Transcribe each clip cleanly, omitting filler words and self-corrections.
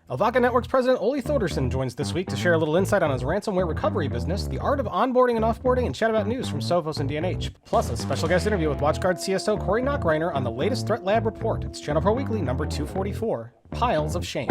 Alvaka Network's president, Ole Thordarson, joins this week to share a little insight on his ransomware recovery business, the art of onboarding and offboarding, and chat about news from Sophos and DNH. Plus, a special guest interview with WatchGuard CSO Corey Nachreiner on the latest Threat Lab report. It's ChannelPro Weekly number 244, Piles of Shame.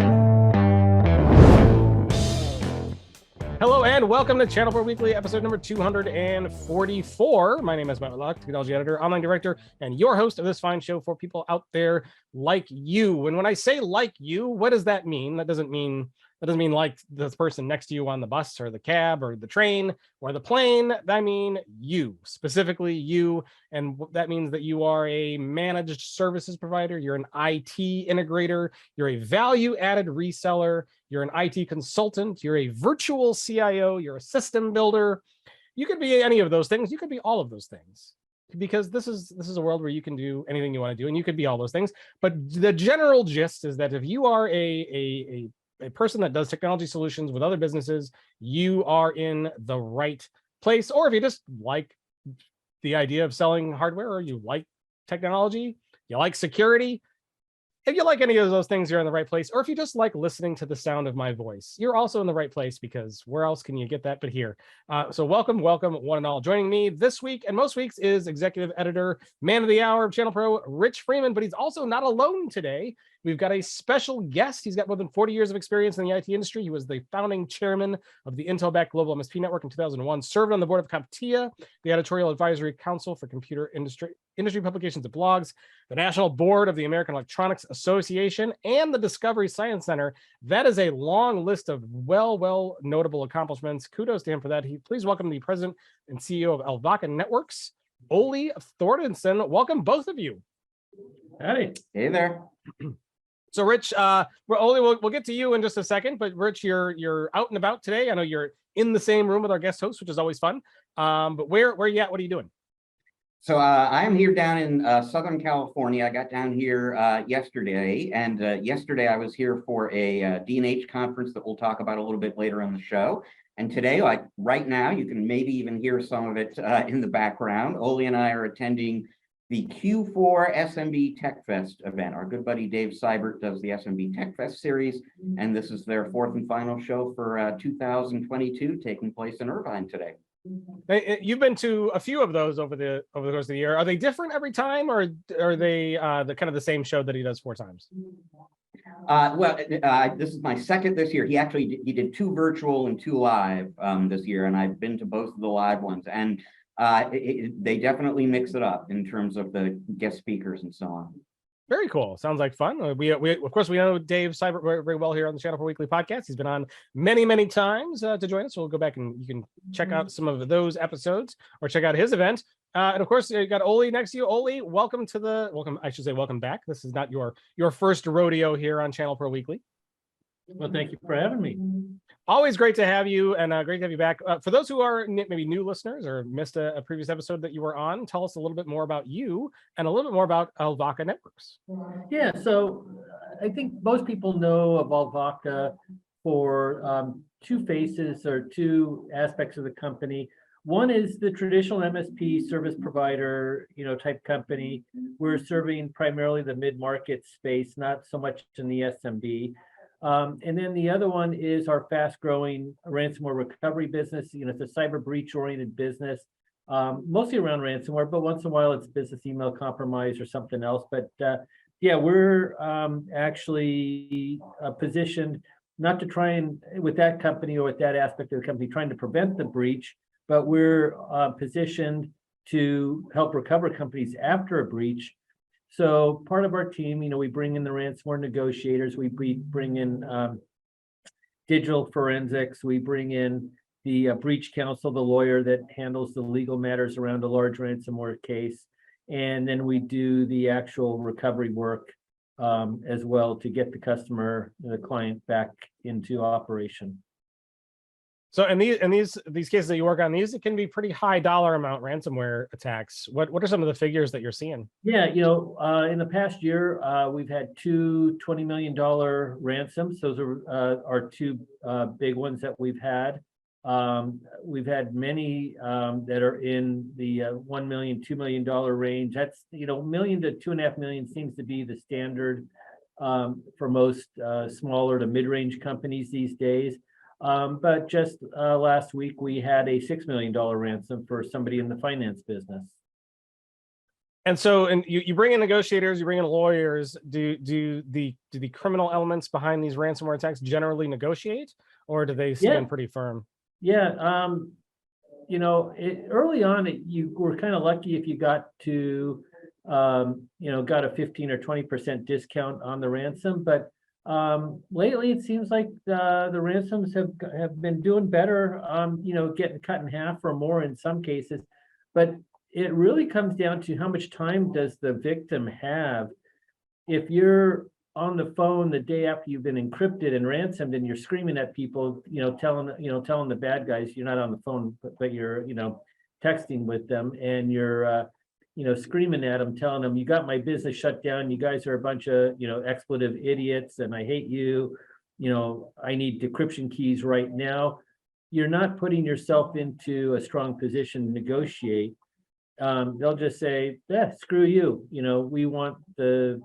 Hello and welcome to ChannelPro Weekly, episode number 244. My name is Matt Whitlock, technology editor, online director, and your host of this fine show for people out there like you. And when I say like you, what does that mean? That doesn't mean like the person next to you on the bus or the cab or the train or the plane. I mean you, specifically you. And that means that you are a managed services provider, you're an IT integrator, you're a value-added reseller, you're an IT consultant, you're a virtual CIO, you're a system builder. You could be any of those things. You could be all of those things, because this is a world where you can do anything you want to do, and you could be all those things. But the general gist is that if you are a person that does technology solutions with other businesses, you are in the right place. Or if you just like the idea of selling hardware, or you like technology, you like security, if you like any of those things, you're in the right place. Or if you just like listening to the sound of my voice, you're also in the right place, because where else can you get that but here? So welcome, one and all. Joining me this week and most weeks is executive editor, man of the hour of ChannelPro, Rich Freeman, but he's also not alone today. We've got a special guest. He's got more than 40 years of experience in the IT industry. He was the founding chairman of the Intel-backed Global MSP Network in 2001, served on the board of CompTIA, the editorial advisory council for computer industry publications and blogs, the national board of the American Electronics Association, and the Discovery Science Center. That is a long list of well notable accomplishments. Kudos to him for that. Please welcome the president and CEO of Alvaka Networks, Ole Thordarson. Welcome, both of you. Howdy. Hey there. So Rich, Ole, we'll get to you in just a second, but Rich, you're out and about today. I know you're in the same room with our guest host, which is always fun. But where are you at? What are you doing? So I'm here down in Southern California. I got down here yesterday, and yesterday I was here for a DNH conference that we'll talk about a little bit later on the show. And today, like right now, you can maybe even hear some of it in the background. Ole and I are attending the Q4 SMB Tech Fest event. Our good buddy Dave Seibert does the SMB Tech Fest series, and this is their fourth and final show for 2022, taking place in Irvine today. You've been to a few of those over the course of the year. Are they different every time, or are they the kind of the same show that he does 4 times? This is my second this year. He did 2 virtual and 2 live this year, and I've been to both of the live ones. And they definitely mix it up in terms of the guest speakers and so on. Very cool. Sounds like fun. We of course we know Dave Seibert very well here on the ChannelPro Weekly podcast. He's been on many times to join us. So we'll go back and you can check out some of those episodes or check out his event. And of course, you got Ole next to you. Ole, welcome back. This is not your first rodeo here on ChannelPro Weekly. Well, thank you for having me. Always great to have you, and great to have you back. For those who are maybe new listeners or missed a previous episode that you were on, tell us a little bit more about you and a little bit more about Alvaka Networks. Yeah, so I think most people know of Alvaka for 2 faces or 2 aspects of the company. One is the traditional MSP service provider, type company. We're serving primarily the mid-market space, not so much in the SMB. And then the other one is our fast-growing ransomware recovery business. It's a cyber breach-oriented business, mostly around ransomware, but once in a while it's business email compromise or something else. But yeah, we're actually positioned not to try and, with that company or with that aspect of the company, trying to prevent the breach, but we're positioned to help recover companies after a breach. So part of our team, we bring in the ransomware negotiators, we bring in digital forensics, we bring in the breach counsel, the lawyer that handles the legal matters around a large ransomware case, and then we do the actual recovery work as well to get the customer, the client, back into operation. So in these cases that you work on, these it can be pretty high dollar amount ransomware attacks. What are some of the figures that you're seeing? Yeah, in the past year, we've had 2 $20 million ransoms. Those are our 2 big ones that we've had. We've had many that are in the $1 million, $2 million range. That's $1 million to $2.5 million seems to be the standard for most smaller to mid-range companies these days. But just last week, we had a $6 million ransom for somebody in the finance business. And so, and you bring in negotiators, you bring in lawyers. Do the criminal elements behind these ransomware attacks generally negotiate, or do they stand pretty firm? Yeah, you know, early on, you were kind of lucky if you got to, you know, got a 15 or 20% discount on the ransom. But lately, it seems like the ransoms have been doing better. You know, getting cut in half or more in some cases, but it really comes down to how much time does the victim have. If you're on the phone the day after you've been encrypted and ransomed and you're screaming at people, you know, telling the bad guys you're not on the phone, but you're, you know, texting with them, and you're, you know, screaming at them, telling them, you got my business shut down. You guys are a bunch of, you know, expletive idiots and I hate you. You know, I need decryption keys right now. You're not putting yourself into a strong position to negotiate. They'll just say, yeah, screw you. You know, we want the,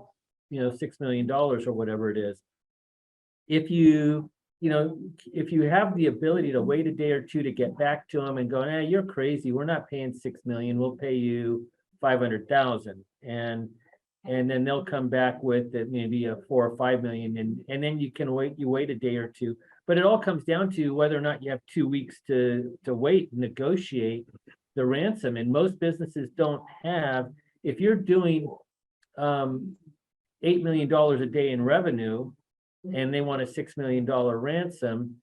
you know, $6 million or whatever it is. If you have the ability to wait a day or two to get back to them and go, you're crazy. We're not paying $6 million. We'll pay you 500,000. And then they'll come back with maybe a 4 or 5 million. And then you wait a day or two. But it all comes down to whether or not you have 2 weeks to wait and negotiate the ransom. And most businesses don't have, if you're doing $8 million a day in revenue and they want a $6 million ransom,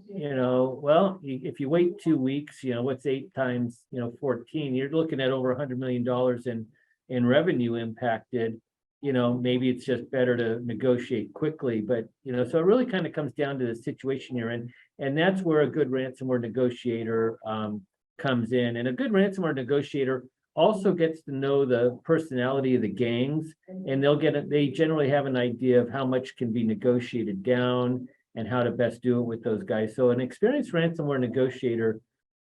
you know, well, if you wait 2 weeks, you know, what's 8 times, you know, 14, you're looking at over $100 million in revenue impacted. You know, maybe it's just better to negotiate quickly, but, you know, so it really kind of comes down to the situation you're in. And that's where a good ransomware negotiator comes in. And a good ransomware negotiator also gets to know the personality of the gangs, and they generally have an idea of how much can be negotiated down and how to best do it with those guys. So an experienced ransomware negotiator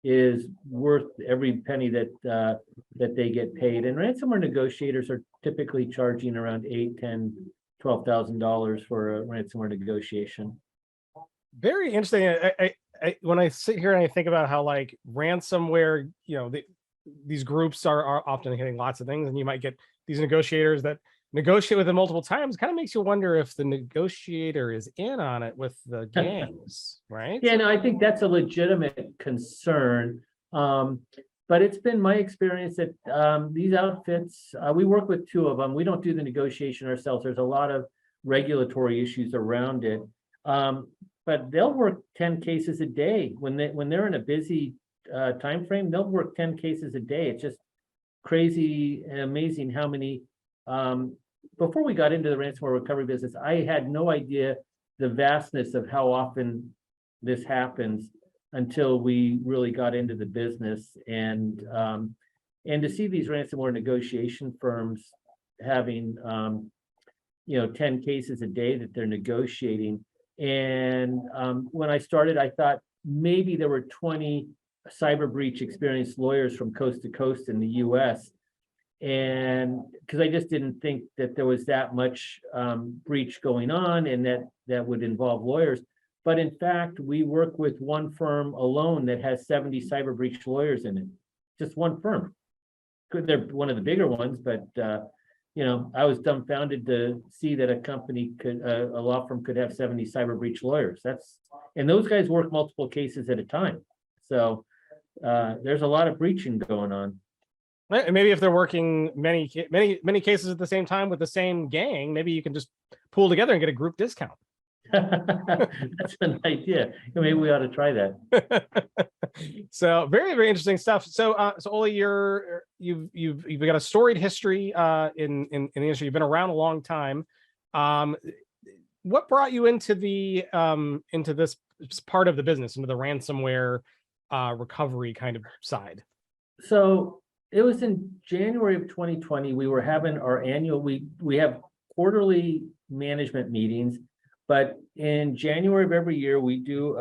is worth every penny that they get paid. And ransomware negotiators are typically charging around $8,000, $10,000, $12,000 for a ransomware negotiation. Very interesting. When I sit here and I think about how like ransomware, you know, these groups are often hitting lots of things, and you might get these negotiators that negotiate with them multiple times. Kind of makes you wonder if the negotiator is in on it with the gangs, right? Yeah, no, I think that's a legitimate concern. But it's been my experience that these outfits, we work with 2 of them. We don't do the negotiation ourselves. There's a lot of regulatory issues around it. But they'll work 10 cases a day. When they're in a busy time frame, they'll work 10 cases a day. It's just crazy and amazing how many. Before we got into the ransomware recovery business, I had no idea the vastness of how often this happens until we really got into the business. And to see these ransomware negotiation firms having 10 cases a day that they're negotiating. And when I started, I thought maybe there were 20 cyber breach experienced lawyers from coast to coast in the US. And because I just didn't think that there was that much breach going on and that would involve lawyers. But in fact, we work with one firm alone that has 70 cyber breach lawyers in it. Just one firm. They're one of the bigger ones, but I was dumbfounded to see that a law firm could have 70 cyber breach lawyers. And those guys work multiple cases at a time. So there's a lot of breaching going on. Maybe if they're working many cases at the same time with the same gang, maybe you can just pool together and get a group discount. That's an idea. Maybe we ought to try that. So very, very interesting stuff. So Ole, you've got a storied history in the industry. You've been around a long time. What brought you into this part of the business, into the ransomware recovery kind of side? So it was in January of 2020. We were having our annual. We have quarterly management meetings. But in January of every year, we do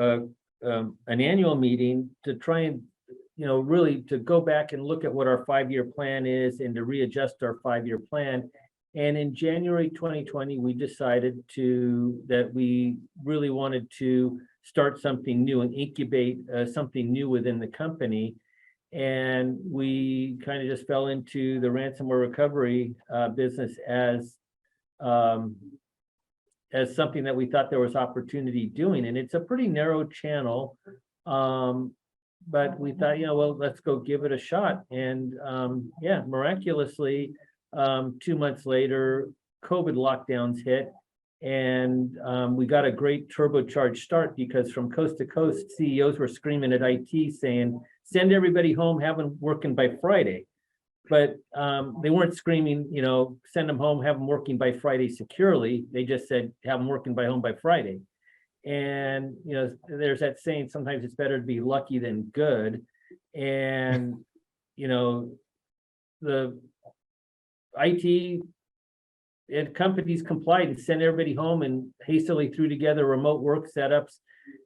an annual meeting to try and, really to go back and look at what our 5-year plan is and to readjust our 5-year plan. And in January 2020, we decided that we really wanted to start something new and incubate something new within the company. And we kind of just fell into the ransomware recovery business as something that we thought there was opportunity doing. And it's a pretty narrow channel. But we thought, well, let's go give it a shot. And yeah, miraculously, 2 months later, COVID lockdowns hit. And we got a great turbocharged start because from coast to coast, CEOs were screaming at IT saying, send everybody home, have them working by Friday. But they weren't screaming, send them home, have them working by Friday securely. They just said, have them working by home by Friday. And, there's that saying, sometimes it's better to be lucky than good. And, the IT and companies complied and sent everybody home and hastily threw together remote work setups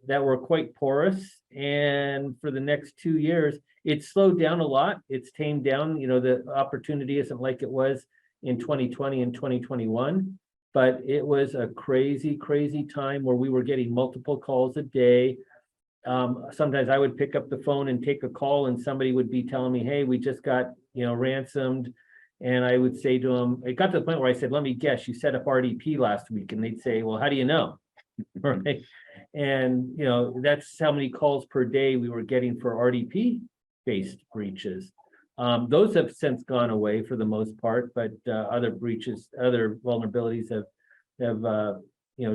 that were quite porous. And for the next 2 years, it slowed down a lot. It's tamed down. The opportunity isn't like it was in 2020 and 2021, but it was a crazy, crazy time where we were getting multiple calls a day. Sometimes I would pick up the phone and take a call and somebody would be telling me, hey, we just got, ransomed. And I would say to them, it got to the point where I said, let me guess, you set up RDP last week. And they'd say, well, how do you know? Right. And, that's how many calls per day we were getting for RDP based breaches. Those have since gone away for the most part, but other breaches, other vulnerabilities have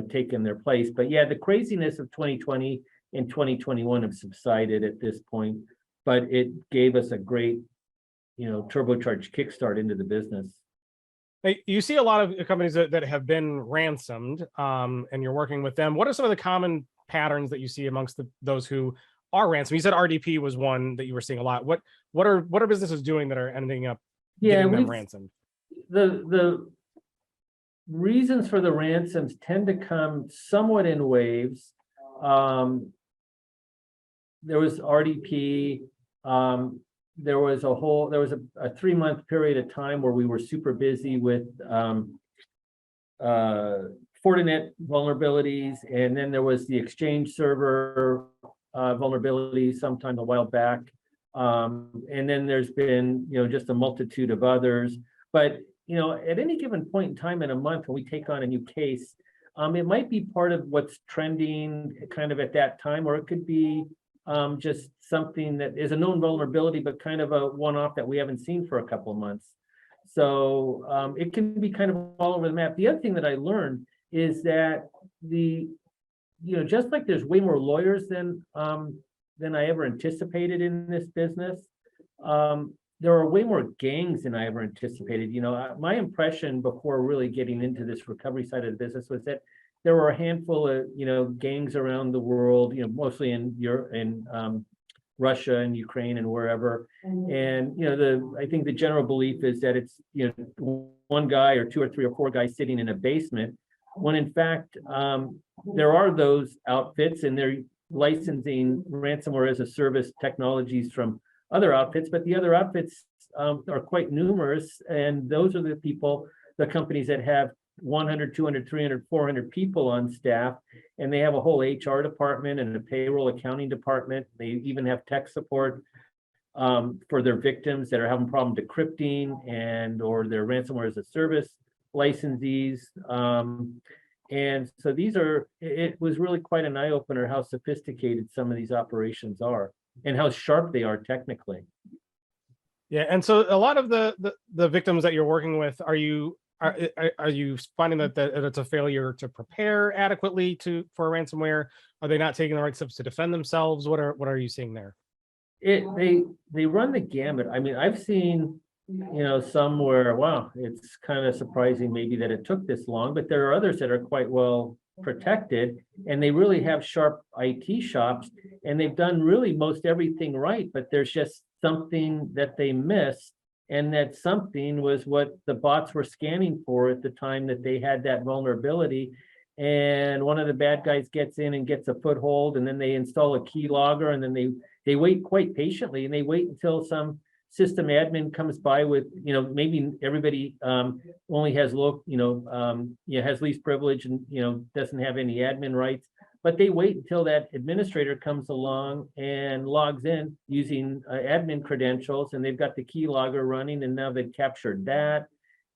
taken their place. But yeah, the craziness of 2020 and 2021 have subsided at this point, but it gave us a great, turbocharged kickstart into the business. Hey, you see a lot of companies that have been ransomed, and you're working with them. What are some of the common patterns that you see amongst those who are ransomed? You said RDP was one that you were seeing a lot. What are businesses doing that are ending up getting them ransomed? The reasons for the ransoms tend to come somewhat in waves. There was RDP. There was a 3-month period of time where we were super busy with Fortinet vulnerabilities, and then there was the Exchange server vulnerability sometime a while back, and then there's been just a multitude of others. But at any given point in time in a month when we take on a new case, it might be part of what's trending kind of at that time, or it could be just something that is a known vulnerability, but kind of a one-off that we haven't seen for a couple of months. So it can be kind of all over the map. The other thing that I learned is that just like there's way more lawyers than I ever anticipated in this business, there are way more gangs than I ever anticipated. My impression before really getting into this recovery side of the business was that there were a handful of gangs around the world, mostly in Europe, in Russia and Ukraine and wherever. And I think the general belief is that it's one guy or 2 or 3 or 4 guys sitting in a basement, when in fact there are those outfits and they're licensing ransomware as a service technologies from other outfits, but the other outfits are quite numerous, and those are the companies that have 100, 200, 300, 400 people on staff, and they have a whole HR department and a payroll accounting department. They even have tech support for their victims that are having problem decrypting or their ransomware as a service licensees. And so it was really quite an eye-opener how sophisticated some of these operations are and how sharp they are technically. Yeah, and so a lot of the victims that you're working with, are you finding that it's a failure to prepare adequately for ransomware? Are they not taking the right steps to defend themselves? What are you seeing there? They run the gamut. I mean, I've seen some where, wow, it's kind of surprising maybe that it took this long, but there are others that are quite well protected, and they really have sharp IT shops, and they've done really most everything right, but there's just something that they missed. And that something was what the bots were scanning for at the time that they had that vulnerability. And one of the bad guys gets in and gets a foothold, and then they install a keylogger, and then they wait quite patiently, and they wait until some system admin comes by with, maybe everybody only has has least privilege and, doesn't have any admin rights, but they wait until that administrator comes along and logs in using admin credentials, and they've got the keylogger running, and now they've captured that.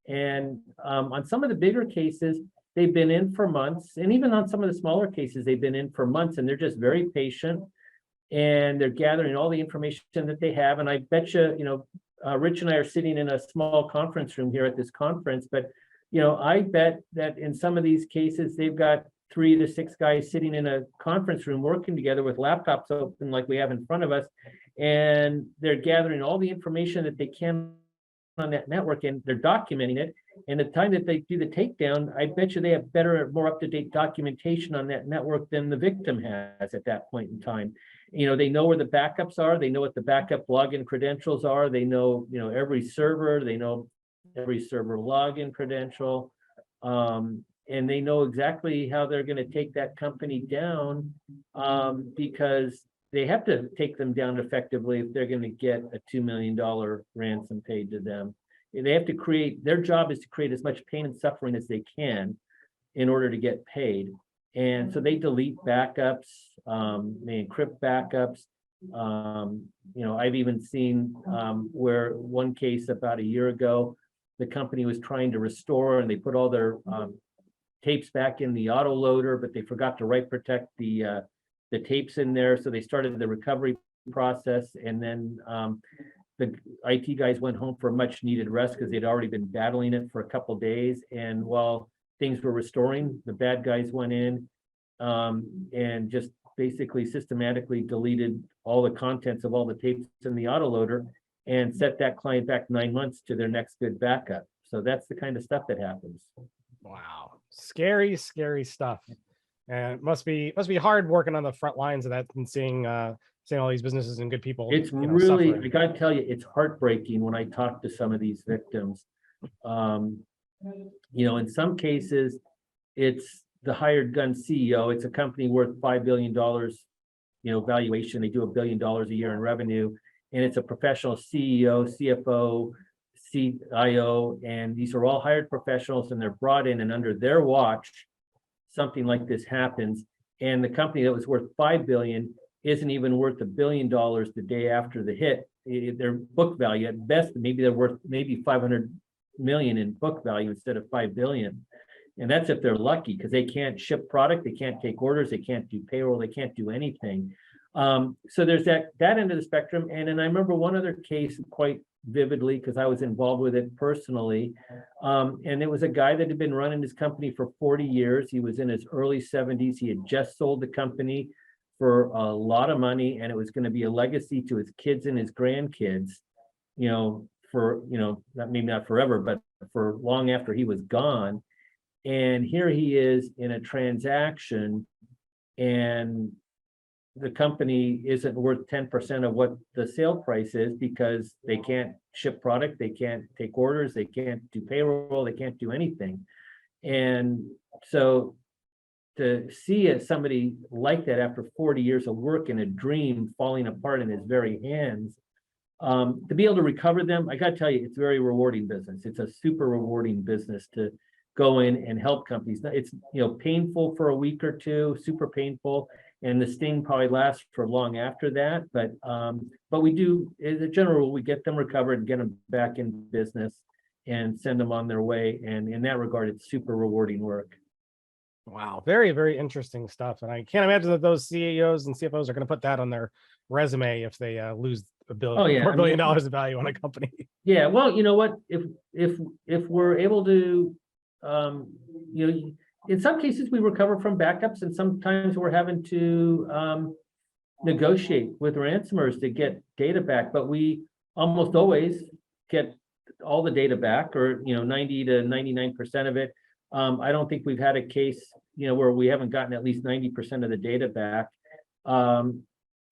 And on some of the bigger cases, they've been in for months, and even on some of the smaller cases, they've been in for months, and they're just very patient, and they're gathering all the information that they have. And I bet you, Rich and I are sitting in a small conference room here at this conference, but I bet that in some of these cases, they've got 3 to 6 guys sitting in a conference room working together with laptops open like we have in front of us, and they're gathering all the information that they can on that network, and they're documenting it. And the time that they do the takedown, I bet you they have better, more up-to-date documentation on that network than the victim has at that point in time. They know where the backups are, they know what the backup login credentials are, they know, every server, they know every server login credential, and they know exactly how they're going to take that company down, because they have to take them down effectively if they're going to get a $2 million ransom paid to them. They have to create, their job is to create as much pain and suffering as they can in order to get paid. And so they delete backups, they encrypt backups. I've even seen where one case about a year ago, the company was trying to restore, and they put all their tapes back in the autoloader, but they forgot to write protect the tapes in there. So they started the recovery process, and then the IT guys went home for much needed rest because they'd already been battling it for a couple of days. And while things were restoring, the bad guys went in and just basically systematically deleted all the contents of all the tapes in the autoloader and set that client back 9 months to their next good backup. So that's the kind of stuff that happens. Wow. Scary, scary stuff. And it must be hard working on the front lines of that and seeing all these businesses and good people. It's really, suffering. I gotta tell you, it's heartbreaking when I talk to some of these victims. In some cases, it's the hired gun CEO. It's a company worth $5 billion, valuation. They do $1 billion a year in revenue, and it's a professional CEO, CFO, CIO, and these are all hired professionals, and they're brought in, and under their watch, something like this happens, and the company that was worth $5 billion isn't even worth $1 billion the day after the hit. Their book value at best, maybe they're worth maybe 500 million in book value instead of 5 billion. And that's if they're lucky, because they can't ship product, they can't take orders, they can't do payroll, they can't do anything. So there's that end of the spectrum. And then I remember one other case quite vividly because I was involved with it personally. And it was a guy that had been running his company for 40 years. He was in his early 70s. He had just sold the company for a lot of money, and it was going to be a legacy to his kids and his grandkids, for, maybe not forever, but for long after he was gone. And here he is in a transaction, and the company isn't worth 10% of what the sale price is because they can't ship product, they can't take orders, they can't do payroll, they can't do anything. And so to see somebody like that after 40 years of work and a dream falling apart in his very hands, to be able to recover them, I got to tell you, it's a very rewarding business. It's a super rewarding business to go in and help companies. It's painful for a week or two, super painful, and the sting probably lasts for long after that. But we do, as a general rule, we get them recovered and get them back in business and send them on their way. And in that regard, it's super rewarding work. Wow, very, very interesting stuff. And I can't imagine that those CEOs and CFOs are going to put that on their resume if they lose $1 billion of value on a company. Yeah, well, you know what? If we're able to, in some cases we recover from backups, and sometimes we're having to negotiate with ransomers to get data back. But we almost always get all the data back, or 90 to 99% of it. I don't think we've had a case, where we haven't gotten at least 90% of the data back.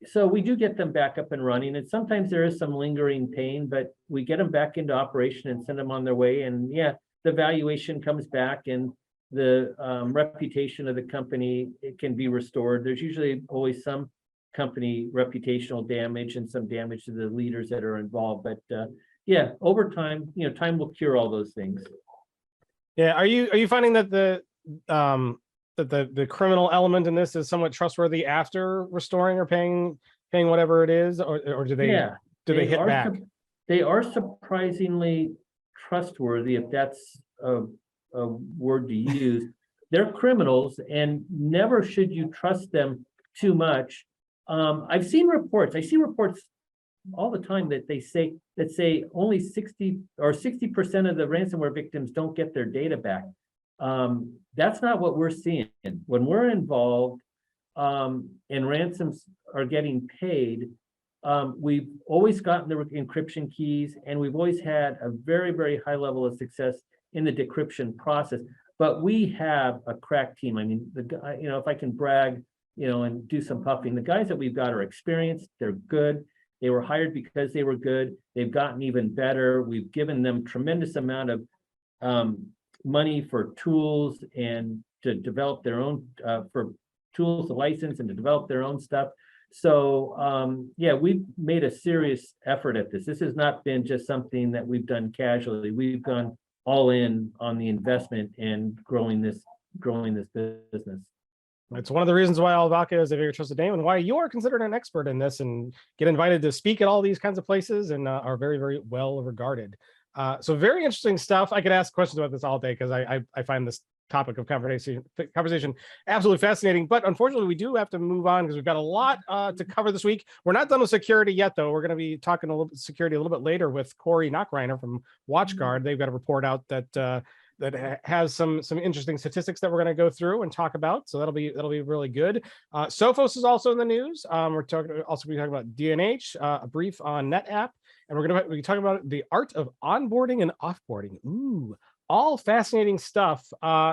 So we do get them back up and running, and sometimes there is some lingering pain, but we get them back into operation and send them on their way. And yeah, the valuation comes back, and the reputation of the company, it can be restored. There's usually always some company reputational damage and some damage to the leaders that are involved. But yeah, over time, time will cure all those things. Yeah, are you finding that the criminal element in this is somewhat trustworthy after restoring or paying whatever it is, or do they hit back? They are surprisingly trustworthy, if that's a word to use. They're criminals, and never should you trust them too much. I see reports all the time that say only 60% of the ransomware victims don't get their data back. That's not what we're seeing. When we're involved and ransoms are getting paid, we've always gotten the encryption keys, and we've always had a very, very high level of success in the decryption process. But we have a crack team. I mean, if I can brag, and do some puffing, the guys that we've got are experienced. They're good. They were hired because they were good. They've gotten even better. We've given them tremendous amount of money for tools and to develop their own, for tools to license and to develop their own stuff. So yeah, we've made a serious effort at this. This has not been just something that we've done casually. We've gone all in on the investment and growing this business. It's one of the reasons why Alvaka is a very trusted name, and why you are considered an expert in this and get invited to speak at all these kinds of places, and are very, very well regarded. So very interesting stuff. I could ask questions about this all day, because I find this topic of conversation absolutely fascinating. But unfortunately, we do have to move on, because we've got a lot to cover this week. We're not done with security yet, though. We're going to be talking a little bit security a little bit later with Corey Nachreiner from WatchGuard. They've got a report out that has some interesting statistics that we're going to go through and talk about. So that'll be really good. Sophos is also in the news. We're talking about DNH, a brief on NetApp, and we're going to be talking about the art of onboarding and offboarding. Ooh, all fascinating stuff.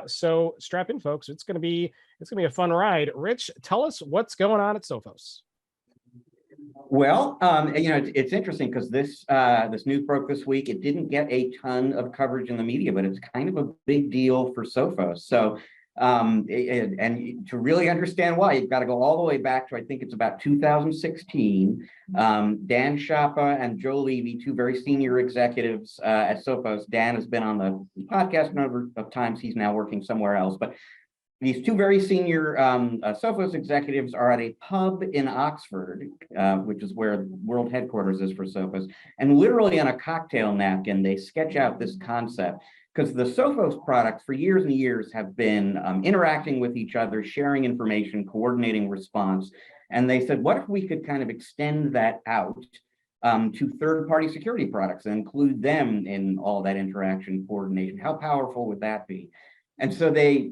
So strap in, folks. It's going to be a fun ride. Rich, tell us what's going on at Sophos. Well, it's interesting, because this news broke this week. It didn't get a ton of coverage in the media, but it's kind of a big deal for Sophos. So, and to really understand why, you've got to go all the way back to, I think it's about 2016. Dan Schappa and Joe Levy, two very senior executives at Sophos. Dan has been on the podcast a number of times. He's now working somewhere else, but these two very senior Sophos executives are at a pub in Oxford, which is where the world headquarters is for Sophos. And literally on a cocktail napkin, they sketch out this concept, because the Sophos products for years and years have been interacting with each other, sharing information, coordinating response. And they said, what if we could kind of extend that out to third-party security products and include them in all that interaction coordination? How powerful would that be? And so they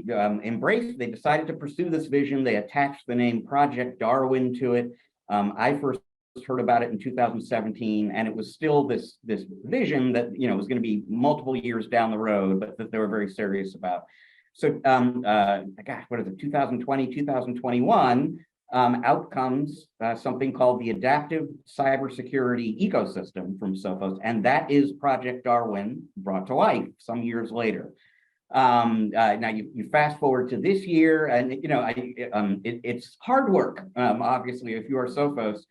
decided to pursue this vision. They attached the name Project Darwin to it. I first heard about it in 2017, and it was still this vision that was going to be multiple years down the road, but that they were very serious about. So gosh, what is it, 2020, 2021, out comes something called the Adaptive Cybersecurity Ecosystem from Sophos, and that is Project Darwin brought to life some years later. Now you fast forward to this year, and it's hard work, obviously, if you are Sophos,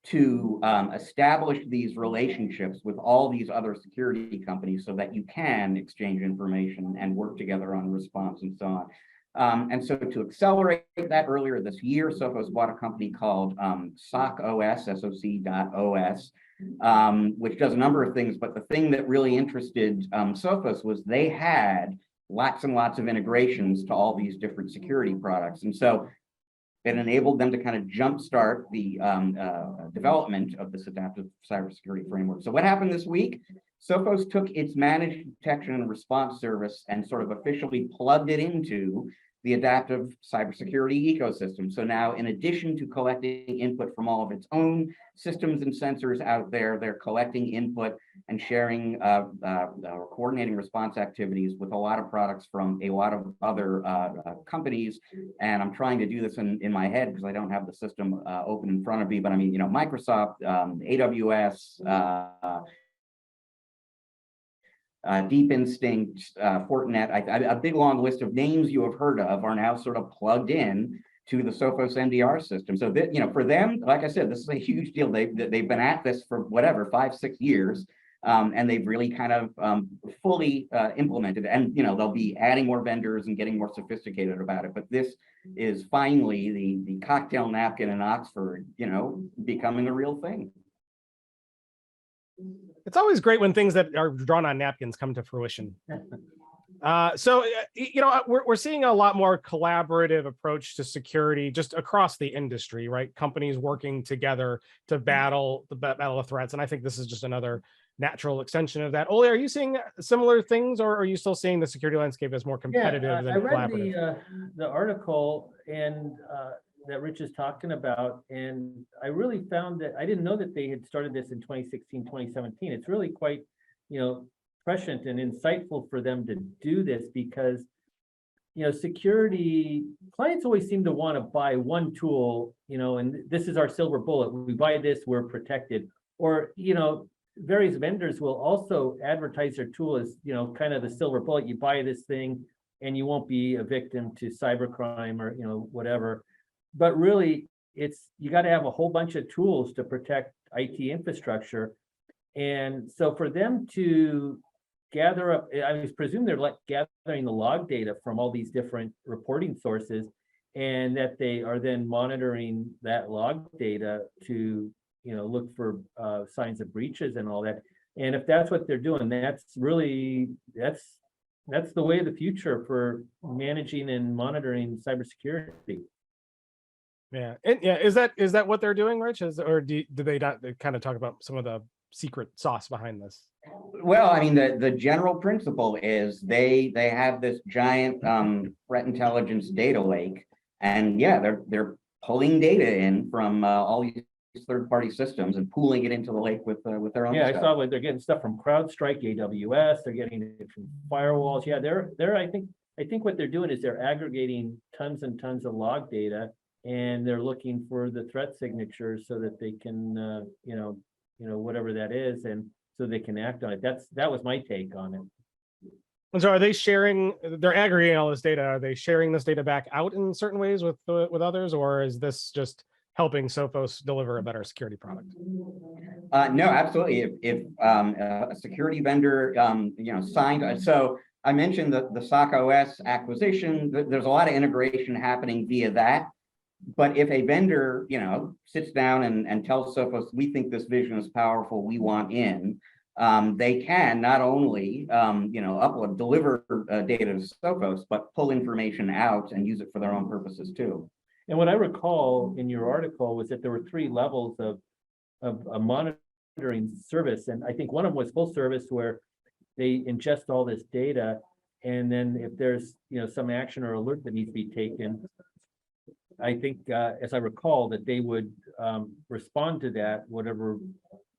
to establish these relationships with all these other security companies so that you can exchange information and work together on response and so on. And so to accelerate that, earlier this year, Sophos bought a company called SOC.OS, SOC.OS, which does a number of things. But the thing that really interested Sophos was they had lots and lots of integrations to all these different security products. And so it enabled them to kind of jumpstart the development of this adaptive cybersecurity framework. So what happened this week? Sophos took its managed detection and response service and sort of officially plugged it into the adaptive cybersecurity ecosystem. So now, in addition to collecting input from all of its own systems and sensors out there, they're collecting input and sharing or coordinating response activities with a lot of products from a lot of other companies. And I'm trying to do this in my head because I don't have the system open in front of me, but I mean, Microsoft, AWS, Deep Instinct, Fortinet, a big long list of names you have heard of are now sort of plugged in to the Sophos MDR system. So that, for them, like I said, this is a huge deal. They've been at this for whatever, 5-6 years. And they've really kind of fully implemented, and they'll be adding more vendors and getting more sophisticated about it. But this is finally the cocktail napkin in Oxford, becoming a real thing. It's always great when things that are drawn on napkins come to fruition. So we're seeing a lot more collaborative approach to security just across the industry, right? Companies working together to battle the threats, and I think this is just another natural extension of that. Ole, are you seeing similar things, or are you still seeing the security landscape as more competitive than collaborative? I read the article and that Rich is talking about, and I really found that I didn't know that they had started this in 2016, 2017. It's really quite, prescient and insightful for them to do this because, security clients always seem to want to buy one tool, and this is our silver bullet. We buy this, we're protected. Or, various vendors will also advertise their tool as, kind of the silver bullet. You buy this thing and you won't be a victim to cybercrime or, whatever. But really, you got to have a whole bunch of tools to protect IT infrastructure. And so for them to gather up, I presume they're gathering the log data from all these different reporting sources, and that they are then monitoring that log data to look for signs of breaches and all that. And if that's what they're doing, that's the way of the future for managing and monitoring cybersecurity. Yeah, and is that what they're doing, Rich? Or do they not kind of talk about some of the secret sauce behind this? Well, I mean, the general principle is they have this giant threat intelligence data lake, and yeah, they're pulling data in from all these third-party systems and pooling it into the lake with their own stuff. I saw they're getting stuff from CrowdStrike, AWS. They're getting it from firewalls. Yeah, they're I think what they're doing is they're aggregating tons and tons of log data, and they're looking for the threat signatures so that they can whatever that is, and so they can act on it. That was my take on it. And so, are they sharing? They're aggregating all this data. Are they sharing this data back out in certain ways with others, or is this just helping Sophos deliver a better security product? No, absolutely. If a security vendor, signed, so I mentioned the SOC OS acquisition. There's a lot of integration happening via that. But if a vendor, sits down and tells Sophos, we think this vision is powerful, we want in, they can not only, deliver data to Sophos, but pull information out and use it for their own purposes too. And what I recall in your article was that there were 3 levels of a monitoring service. And I think one of them was full service, where they ingest all this data. And then if there's, some action or alert that needs to be taken, I think, as I recall, that they would respond to that, whatever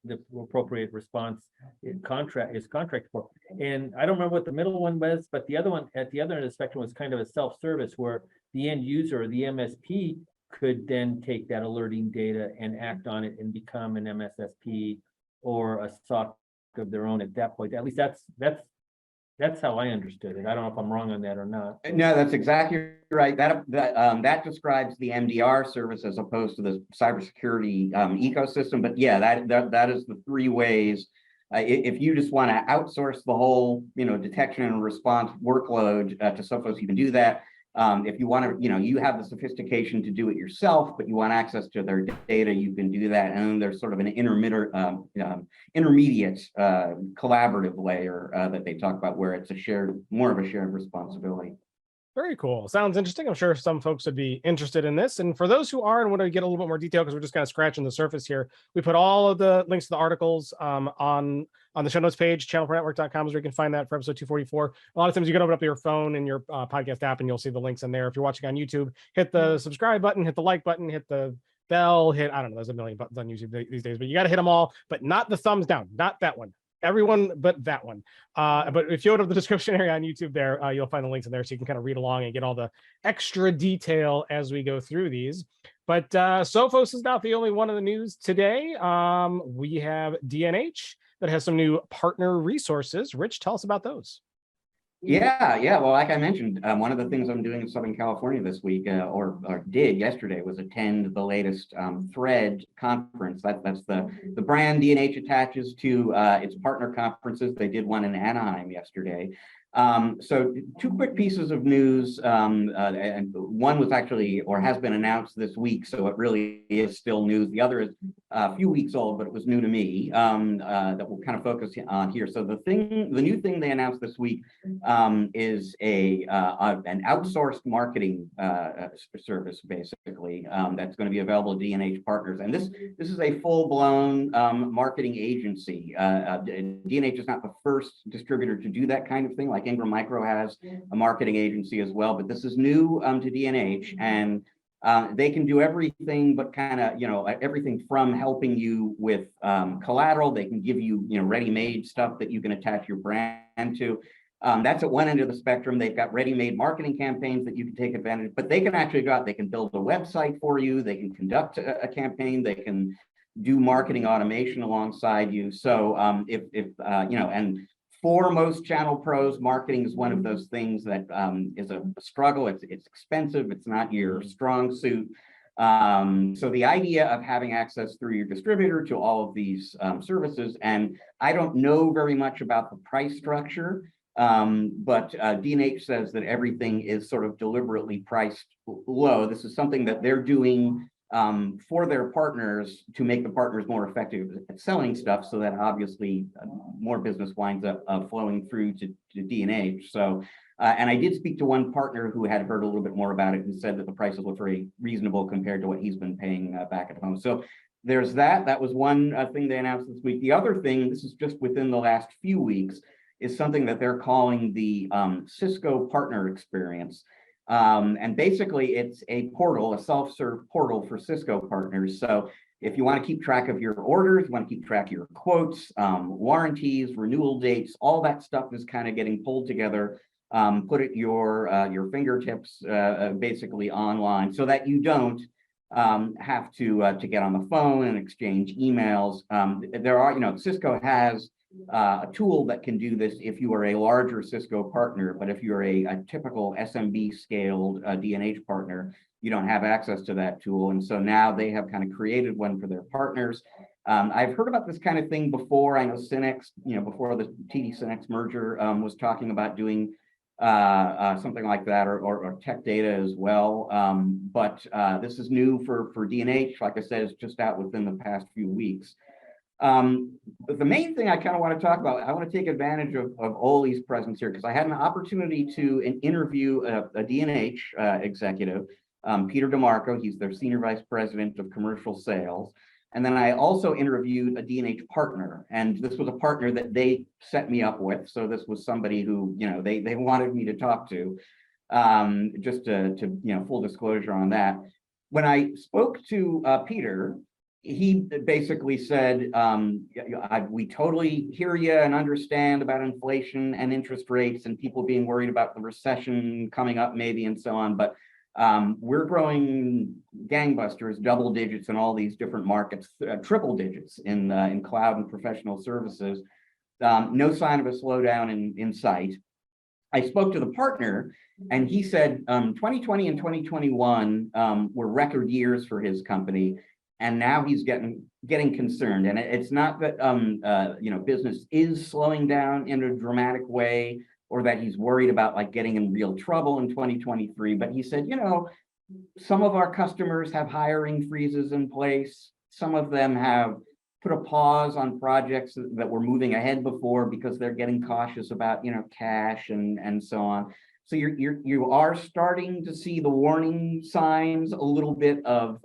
the appropriate response is contracted for. And I don't remember what the middle one was, but the other one at the other end of the spectrum was kind of a self-service, where the end user or the MSP could then take that alerting data and act on it and become an MSSP or a SOC of their own at that point. At least that's how I understood it. I don't know if I'm wrong on that or not. No, that's exactly right. That describes the MDR service as opposed to the cybersecurity ecosystem. But yeah, that is the 3 ways. If you just want to outsource the whole, detection and response workload to Sophos, you can do that. If you want to, you have the sophistication to do it yourself, but you want access to their data, you can do that. And then there's sort of an intermediate collaborative layer that they talk about, where it's more of a shared responsibility. Very cool. Sounds interesting. I'm sure some folks would be interested in this. And for those who are and want to get a little bit more detail, because we're just kind of scratching the surface here, we put all of the links to the articles on the show notes page. ChannelProNetwork.com is where you can find that for episode 244. A lot of times you can open up your phone and your podcast app, and you'll see the links in there. If you're watching on YouTube, hit the subscribe button, hit the like button, hit the bell, I don't know, there's a million buttons on YouTube these days, but you got to hit them all, but not the thumbs down, not that one. Everyone but that one. But if you go to the description area on YouTube there, you'll find the links in there, so you can kind of read along and get all the extra detail as we go through these. But Sophos is not the only one in the news today. We have DNH that has some new partner resources. Rich, tell us about those. Yeah. Well, like I mentioned, one of the things I'm doing in Southern California this week, or did yesterday, was attend the latest Thread conference. That's the brand D&H attaches to its partner conferences. They did one in Anaheim yesterday. So two quick pieces of news, and one was actually, or has been announced this week, so it really is still news. The other is a few weeks old, but it was new to me, that we'll kind of focus on here. So the new thing they announced this week is an outsourced marketing service, basically, that's going to be available to D&H partners. And this is a full-blown marketing agency. D&H is not the first distributor to do that kind of thing. Like Ingram Micro has a marketing agency as well, but this is new to D&H, and they can do everything, but kind of, everything from helping you with collateral. They can give you, ready-made stuff that you can attach your brand to. That's at one end of the spectrum. They've got ready-made marketing campaigns that you can take advantage, but they can actually go out, they can build a website for you, they can conduct a campaign, they can do marketing automation alongside you. So and for most channel pros, marketing is one of those things that is a struggle. It's expensive. It's not your strong suit. So the idea of having access through your distributor to all of these services, and I don't know very much about the price structure, but D&H says that everything is sort of deliberately priced low. This is something that they're doing for their partners to make the partners more effective at selling stuff, so that obviously more business winds up flowing through to D&H. So, and I did speak to one partner who had heard a little bit more about it, who said that the prices look very reasonable compared to what he's been paying back at home. So there's that. That was one thing they announced this week. The other thing, this is just within the last few weeks, is something that they're calling the Cisco Partner Experience. And basically it's a portal, a self-serve portal for Cisco partners. So if you want to keep track of your orders, you want to keep track of your quotes, warranties, renewal dates, all that stuff is kind of getting pulled together, put at your fingertips, basically online, so that you don't have to get on the phone and exchange emails. There are, Cisco has a tool that can do this if you are a larger Cisco partner, but if you're a typical SMB scaled D&H partner, you don't have access to that tool. And so now they have kind of created one for their partners. I've heard about this kind of thing before. I know Synex, before the TD Synex merger, was talking about doing something like that, or Tech Data as well. But this is new for D&H. Like I said, it's just out within the past few weeks. But the main thing I kind of want to talk about, I want to take advantage of Oli's presence here, because I had an opportunity to interview a D&H executive, Peter DeMarco. He's their Senior Vice President of Commercial Sales. And then I also interviewed a D&H partner, and this was a partner that they set me up with. So this was somebody who, they wanted me to talk to, just to full disclosure on that. When I spoke to Peter, he basically said, we totally hear you and understand about inflation and interest rates and people being worried about the recession coming up maybe and so on, but we're growing gangbusters, double digits in all these different markets, triple digits in cloud and professional services. No sign of a slowdown in sight. I spoke to the partner, and he said 2020 and 2021 were record years for his company. And now he's getting concerned, and it's not that business is slowing down in a dramatic way, or that he's worried about like getting in real trouble in 2023. But he said, some of our customers have hiring freezes in place. Some of them have put a pause on projects that were moving ahead before because they're getting cautious about cash and so on. So you are starting to see the warning signs a little bit of.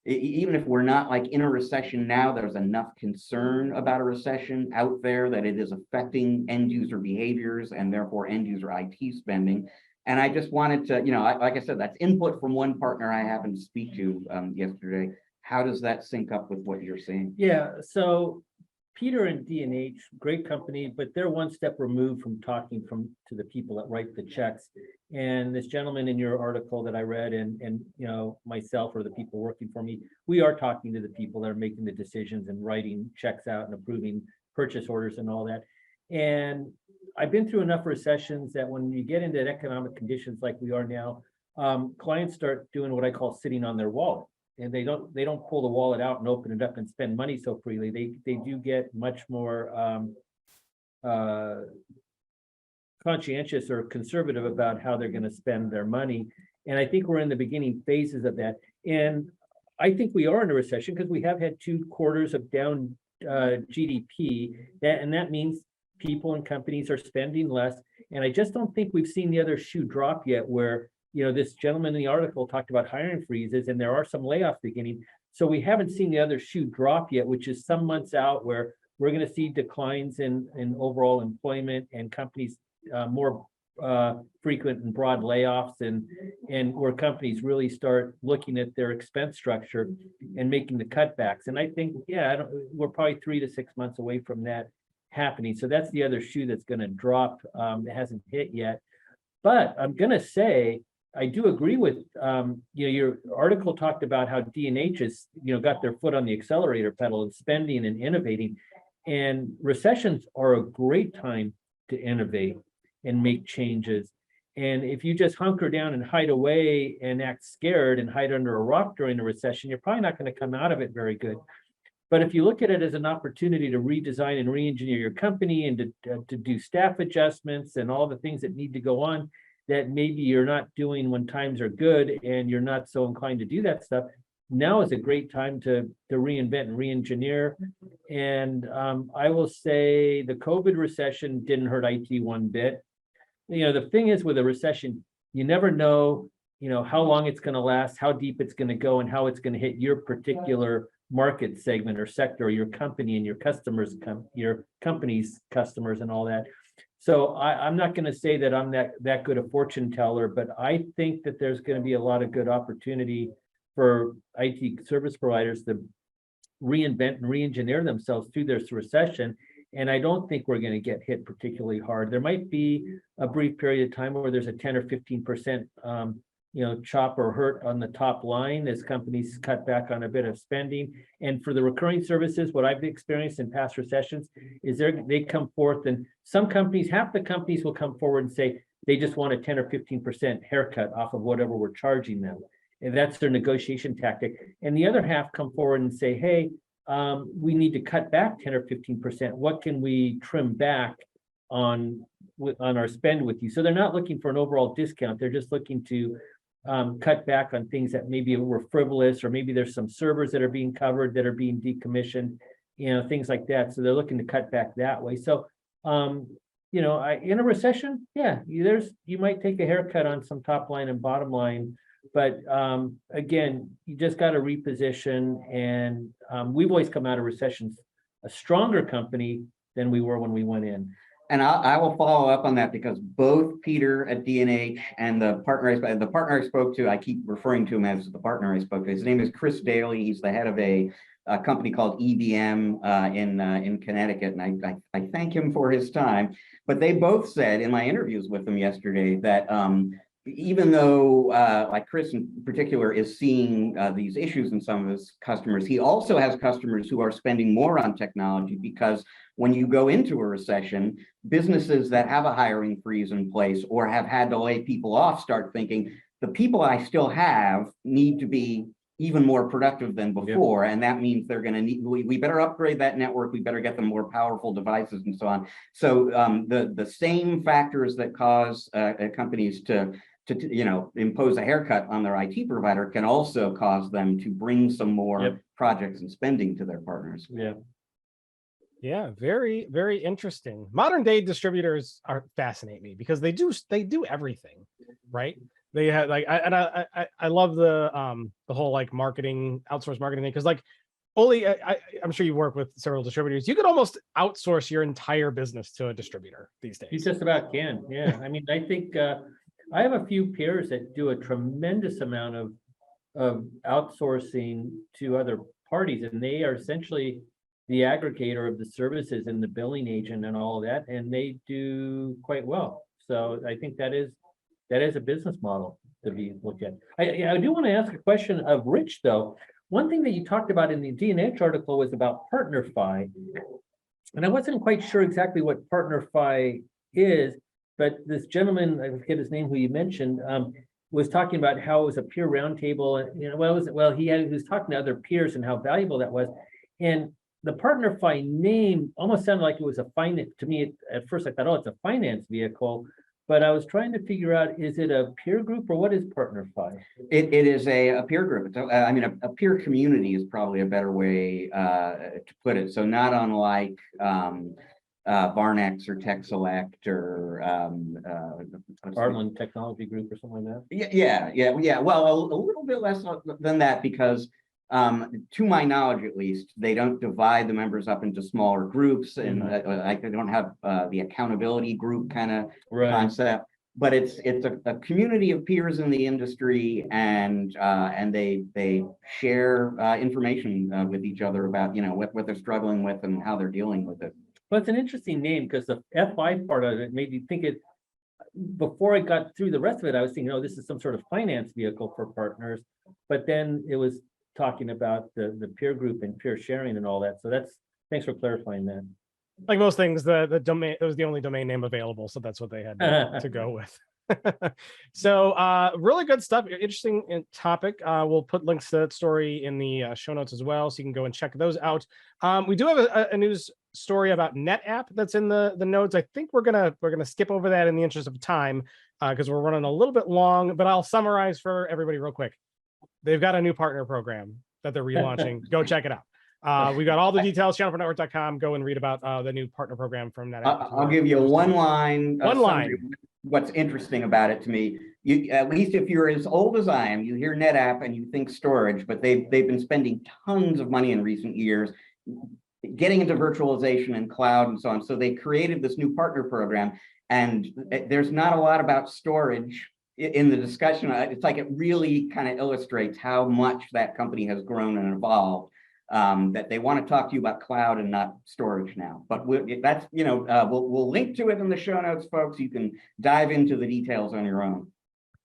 Even if we're not like in a recession now, there's enough concern about a recession out there that it is affecting end user behaviors and therefore end user IT spending. And I just wanted to, like I said, that's input from one partner I happened to speak to yesterday. How does that sync up with what you're saying? Yeah, so Peter and D&H, great company, but they're one step removed from talking to the people that write the checks. And this gentleman in your article that I read, and myself or the people working for me, we are talking to the people that are making the decisions and writing checks out and approving purchase orders and all that. And I've been through enough recessions that when you get into economic conditions like we are now, clients start doing what I call sitting on their wallet. And they don't pull the wallet out and open it up and spend money so freely. They do get much more conscientious or conservative about how they're going to spend their money. And I think we're in the beginning phases of that. And I think we are in a recession because we have had 2 quarters of down GDP, and that means people and companies are spending less. And I just don't think we've seen the other shoe drop yet, where this gentleman in the article talked about hiring freezes, and there are some layoffs beginning. So we haven't seen the other shoe drop yet, which is some months out, where we're going to see declines in overall employment and companies more frequent and broad layoffs, and where companies really start looking at their expense structure and making the cutbacks. And I think, we're probably 3 to 6 months away from that happening. So that's the other shoe that's going to drop. It hasn't hit yet. But I'm going to say, I do agree with, your article talked about how D&H has, got their foot on the accelerator pedal and spending and innovating. And recessions are a great time to innovate and make changes. And if you just hunker down and hide away and act scared and hide under a rock during a recession, you're probably not going to come out of it very good. But if you look at it as an opportunity to redesign and re-engineer your company and to do staff adjustments and all the things that need to go on that maybe you're not doing when times are good and you're not so inclined to do that stuff, now is a great time to reinvent and re-engineer. And I will say the COVID recession didn't hurt IT one bit. The thing is with a recession, you never know, how long it's going to last, how deep it's going to go, and how it's going to hit your particular market segment or sector, or your company and your customers, your company's customers and all that. So I'm not going to say that I'm that good a fortune teller, but I think that there's going to be a lot of good opportunity for IT service providers to reinvent and re-engineer themselves through this recession. And I don't think we're going to get hit particularly hard. There might be a brief period of time where there's a 10 or 15% chop or hurt on the top line as companies cut back on a bit of spending. And for the recurring services, what I've experienced in past recessions is they come forth, and some companies, half the companies will come forward and say they just want a 10 or 15% haircut off of whatever we're charging them. And that's their negotiation tactic. And the other half come forward and say, hey, we need to cut back 10 or 15%. What can we trim back on our spend with you? So they're not looking for an overall discount. They're just looking to cut back on things that maybe were frivolous, or maybe there's some servers that are being covered that are being decommissioned, things like that. So they're looking to cut back that way. So, in a recession, you might take a haircut on some top line and bottom line. But again, you just got to reposition, and we've always come out of recessions a stronger company than we were when we went in. And I will follow up on that, because both Peter at D&H and the partner I spoke to, I keep referring to him as the partner I spoke to. His name is Chris Daly. He's the head of a company called EBM in Connecticut, and I thank him for his time. But they both said in my interviews with them yesterday that even though, like Chris in particular is seeing these issues in some of his customers, he also has customers who are spending more on technology, because when you go into a recession, businesses that have a hiring freeze in place or have had to lay people off start thinking, the people I still have need to be even more productive than before. Yep. And that means they're going to need, we better upgrade that network. We better get them more powerful devices and so on. So the same factors that cause companies to impose a haircut on their IT provider can also cause them to bring some more projects and spending to their partners. Yeah, very, very interesting. Modern day distributors fascinate me because they do everything, right? They have I love the whole marketing, outsource marketing thing, because I'm sure you work with several distributors. You could almost outsource your entire business to a distributor these days. You just about can. Yeah. I mean, I think I have a few peers that do a tremendous amount of outsourcing to other parties, and they are essentially the aggregator of the services and the billing agent and all of that, and they do quite well. So I think that is a business model to be looked at. I do want to ask a question of Rich, though. One thing that you talked about in the D&H article was about PartnerFi, and I wasn't quite sure exactly what PartnerFi is, but this gentleman, I forget his name, who you mentioned, was talking about how it was a peer roundtable, and he was talking to other peers and how valuable that was. And the PartnerFi name almost sounded like it was a finance, to me, at first I thought, oh, it's a finance vehicle. But I was trying to figure out, is it a peer group or what is PartnerFi? It is a peer group. I mean, a peer community is probably a better way to put it. So not unlike Varnex or TechSelect or Arlen Technology Group or something like that. Yeah. Well, a little bit less than that because, to my knowledge, at least, they don't divide the members up into smaller groups, and like they don't have the accountability group kind of concept. But it's a community of peers in the industry, and they share information with each other about what they're struggling with and how they're dealing with it. Well, it's an interesting name because the FI part of it made me think it. Before I got through the rest of it, I was thinking, oh, this is some sort of finance vehicle for partners. But then it was talking about the peer group and peer sharing and all that. So thanks for clarifying that. Like most things, the domain, it was the only domain name available, so that's what they had to go with. So really good stuff. Interesting topic. We'll put links to that story in the show notes as well, so you can go and check those out. We do have a news story about NetApp that's in the notes. I think we're gonna skip over that in the interest of time because we're running a little bit long, but I'll summarize for everybody real quick. They've got a new partner program that they're relaunching. Go check it out. We got all the details, channelpronetwork.com. Go and read about the new partner program from NetApp. I'll give you one line. What's interesting about it to me, at least if you're as old as I am, you hear NetApp and you think storage, but they've been spending tons of money in recent years getting into virtualization and cloud and so on. So they created this new partner program, and there's not a lot about storage in the discussion. It's like it really kind of illustrates how much that company has grown and evolved. That they want to talk to you about cloud and not storage now. But we'll link to it in the show notes, folks. You can dive into the details on your own.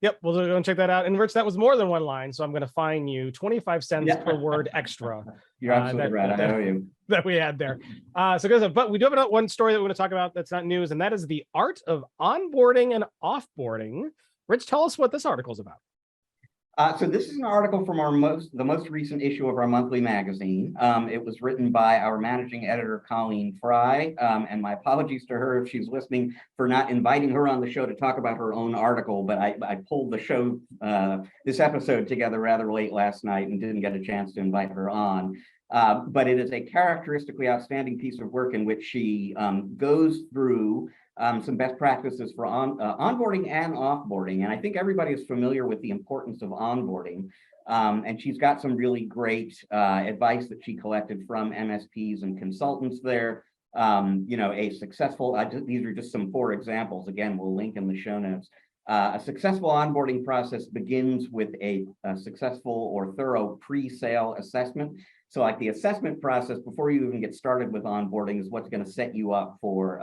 Yep, we'll go and check that out. And Rich, that was more than one line, so I'm going to fine you 25 cents per word extra. You're absolutely right. I owe you. That we had there. But we do have one story that we want to talk about that's not news, and that is the art of onboarding and offboarding. Rich, tell us what this article is about. So this is an article from the most recent issue of our monthly magazine. It was written by our managing editor, Colleen Fry, and my apologies to her if she's listening for not inviting her on the show to talk about her own article, but I pulled the show, this episode together rather late last night and didn't get a chance to invite her on. But it is a characteristically outstanding piece of work in which she goes through some best practices for onboarding and offboarding. And I think everybody is familiar with the importance of onboarding. And she's got some really great advice that she collected from MSPs and consultants there. A successful, these are just some 4 examples. Again, we'll link in the show notes. A successful onboarding process begins with a successful or thorough pre-sale assessment. So like the assessment process before you even get started with onboarding is what's going to set you up for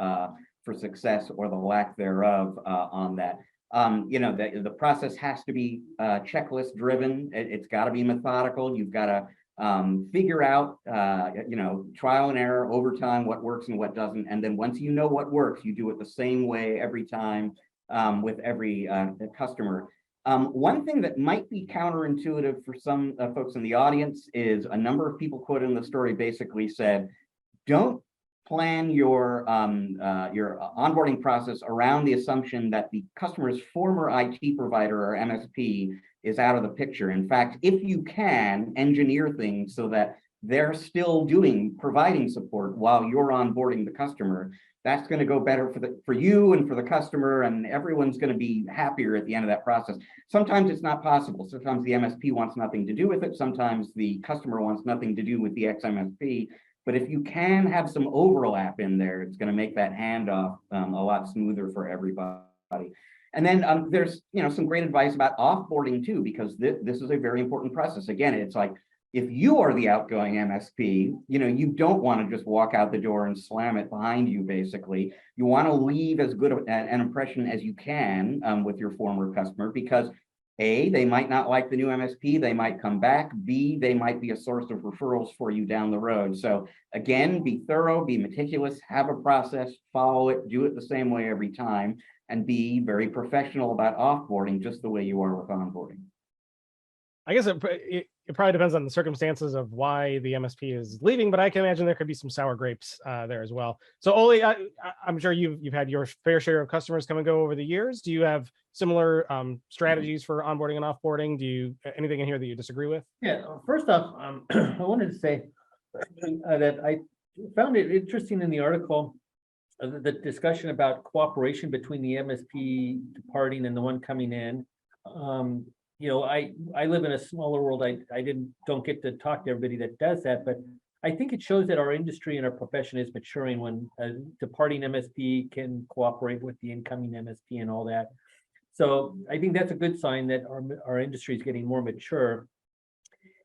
success or the lack thereof on that. The process has to be checklist driven. It's got to be methodical. You've got to figure out, trial and error over time, what works and what doesn't. And then once you know what works, you do it the same way every time with every customer. One thing that might be counterintuitive for some folks in the audience is a number of people quoted in the story basically said, don't plan your onboarding process around the assumption that the customer's former IT provider or MSP is out of the picture. In fact, if you can engineer things so that they're still providing support while you're onboarding the customer, that's going to go better for you and for the customer, and everyone's going to be happier at the end of that process. Sometimes it's not possible. Sometimes the MSP wants nothing to do with it. Sometimes the customer wants nothing to do with the ex-MSP. But if you can have some overlap in there, it's going to make that handoff a lot smoother for everybody. And then there's some great advice about offboarding too, because this is a very important process. Again, it's like if you are the outgoing MSP, you don't want to just walk out the door and slam it behind you. Basically, you want to leave as good an impression as you can with your former customer, because A, they might not like the new MSP, they might come back. B, they might be a source of referrals for you down the road. So again, be thorough, be meticulous, have a process, follow it, do it the same way every time, and be very professional about offboarding just the way you are with onboarding. I guess it probably depends on the circumstances of why the MSP is leaving, but I can imagine there could be some sour grapes there as well. So Oli, I'm sure you've had your fair share of customers come and go over the years. Do you have similar strategies for onboarding and offboarding? Do you anything in here that you disagree with? Yeah, first off, I wanted to say that I found it interesting in the article, the discussion about cooperation between the MSP departing and the one coming in. You know, I live in a smaller world. I don't get to talk to everybody that does that, but I think it shows that our industry and our profession is maturing when a departing MSP can cooperate with the incoming MSP and all that. So I think that's a good sign that our industry is getting more mature.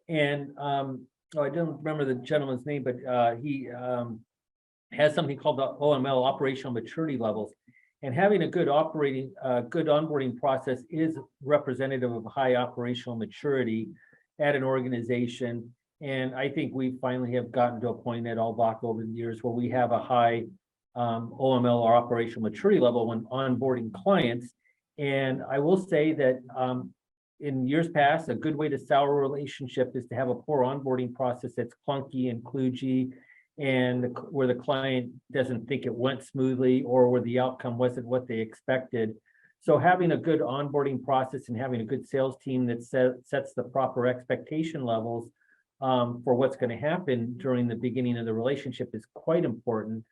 And I don't remember the gentleman's name, but he has something called the OML, operational maturity levels. And having a good onboarding process is representative of high operational maturity at an organization. And I think we finally have gotten to a point at Alvaka over the years where we have a high OML or operational maturity level when onboarding clients. And I will say that in years past, a good way to sour a relationship is to have a poor onboarding process that's clunky and kludgy, and where the client doesn't think it went smoothly or where the outcome wasn't what they expected. So having a good onboarding process and having a good sales team that sets the proper expectation levels for what's going to happen during the beginning of the relationship is quite important.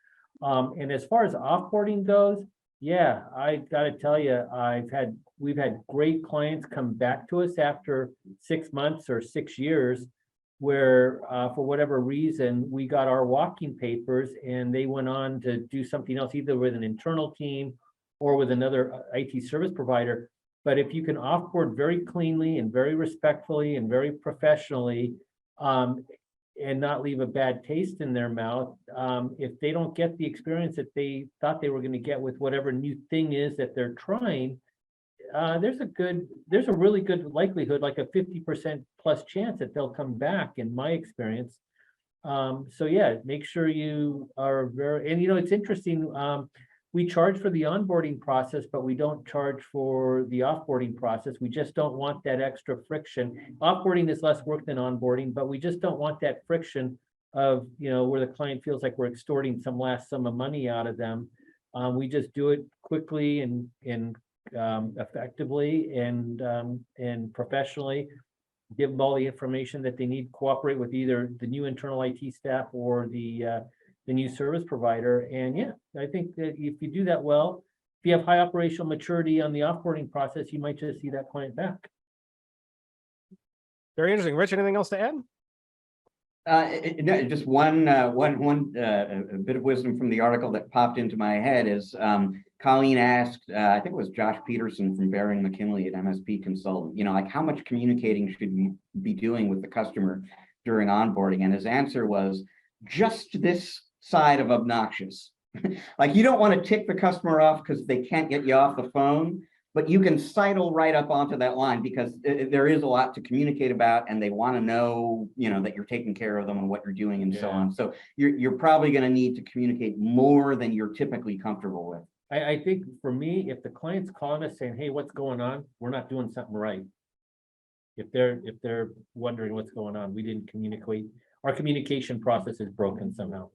And as far as offboarding goes, yeah, I got to tell you, we've had great clients come back to us after 6 months or 6 years where for whatever reason, we got our walking papers and they went on to do something else, either with an internal team or with another IT service provider. But if you can offboard very cleanly and very respectfully and very professionally and not leave a bad taste in their mouth, if they don't get the experience that they thought they were going to get with whatever new thing is that they're trying, there's a really good likelihood, like a 50% plus chance that they'll come back in my experience. So yeah, make sure you are and you know, it's interesting. We charge for the onboarding process, but we don't charge for the offboarding process. We just don't want that extra friction. Offboarding is less work than onboarding, but we just don't want that friction of, you know, where the client feels like we're extorting some last sum of money out of them. We just do it quickly and effectively and professionally, give them all the information that they need, cooperate with either the new internal IT staff or the new service provider. And yeah, I think that if you do that well, if you have high operational maturity on the offboarding process, you might just see that client back. Very interesting. Rich, anything else to add? No, just one bit of wisdom from the article that popped into my head is Colleen asked, I think it was Josh Peterson from Barron McKinley at MSP Consultant, you know, like how much communicating should we be doing with the customer during onboarding? And his answer was just this side of obnoxious. Like you don't want to tick the customer off because they can't get you off the phone, but you can sidle right up onto that line because there is a lot to communicate about and they want to know, you know, that you're taking care of them and what you're doing and so on. So you're probably going to need to communicate more than you're typically comfortable with. I think for me, if the client's calling us saying, hey, what's going on? We're not doing something right. If they're wondering what's going on, we didn't communicate. Our communication process is broken somehow.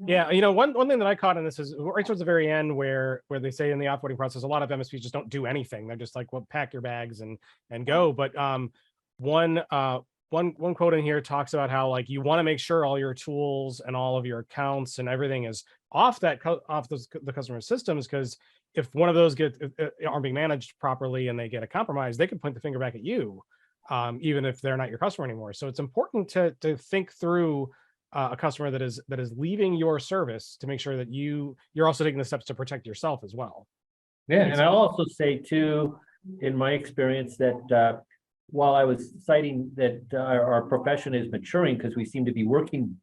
Yeah, you know, one thing that I caught in this is right towards the very end where they say in the offboarding process, a lot of MSPs just don't do anything. They're just like, well, pack your bags and go. But one quote in here talks about how like you want to make sure all your tools and all of your accounts and everything is off the customer systems, because if one of those aren't being managed properly and they get a compromise, they can point the finger back at you, even if they're not your customer anymore. So it's important to think through a customer that is leaving your service to make sure that you're also taking the steps to protect yourself as well. Yeah, and I'll also say too, in my experience, that while I was citing that our profession is maturing because we seem to be working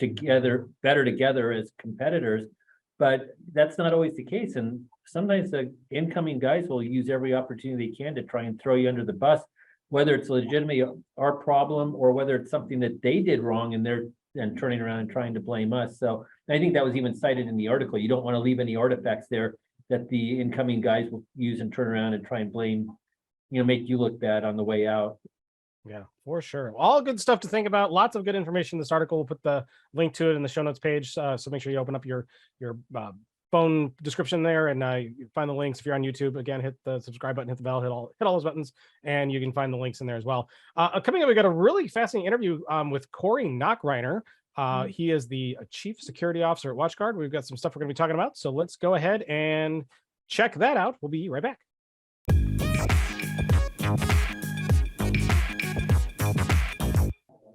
together better together as competitors, but that's not always the case. And sometimes the incoming guys will use every opportunity they can to try and throw you under the bus, whether it's legitimately our problem or whether it's something that they did wrong and they're then turning around and trying to blame us. So I think that was even cited in the article. You don't want to leave any artifacts there that the incoming guys will use and turn around and try and blame, make you look bad on the way out. Yeah, for sure. All good stuff to think about. Lots of good information in this article. We'll put the link to it in the show notes page. So make sure you open up your phone description there and you find the links. If you're on YouTube, again, hit the subscribe button, hit the bell, hit all those buttons, and you can find the links in there as well. Coming up, we got a really fascinating interview with Corey Nachreiner. He is the Chief Security Officer at WatchGuard. We've got some stuff we're going to be talking about. So let's go ahead and check that out. We'll be right back.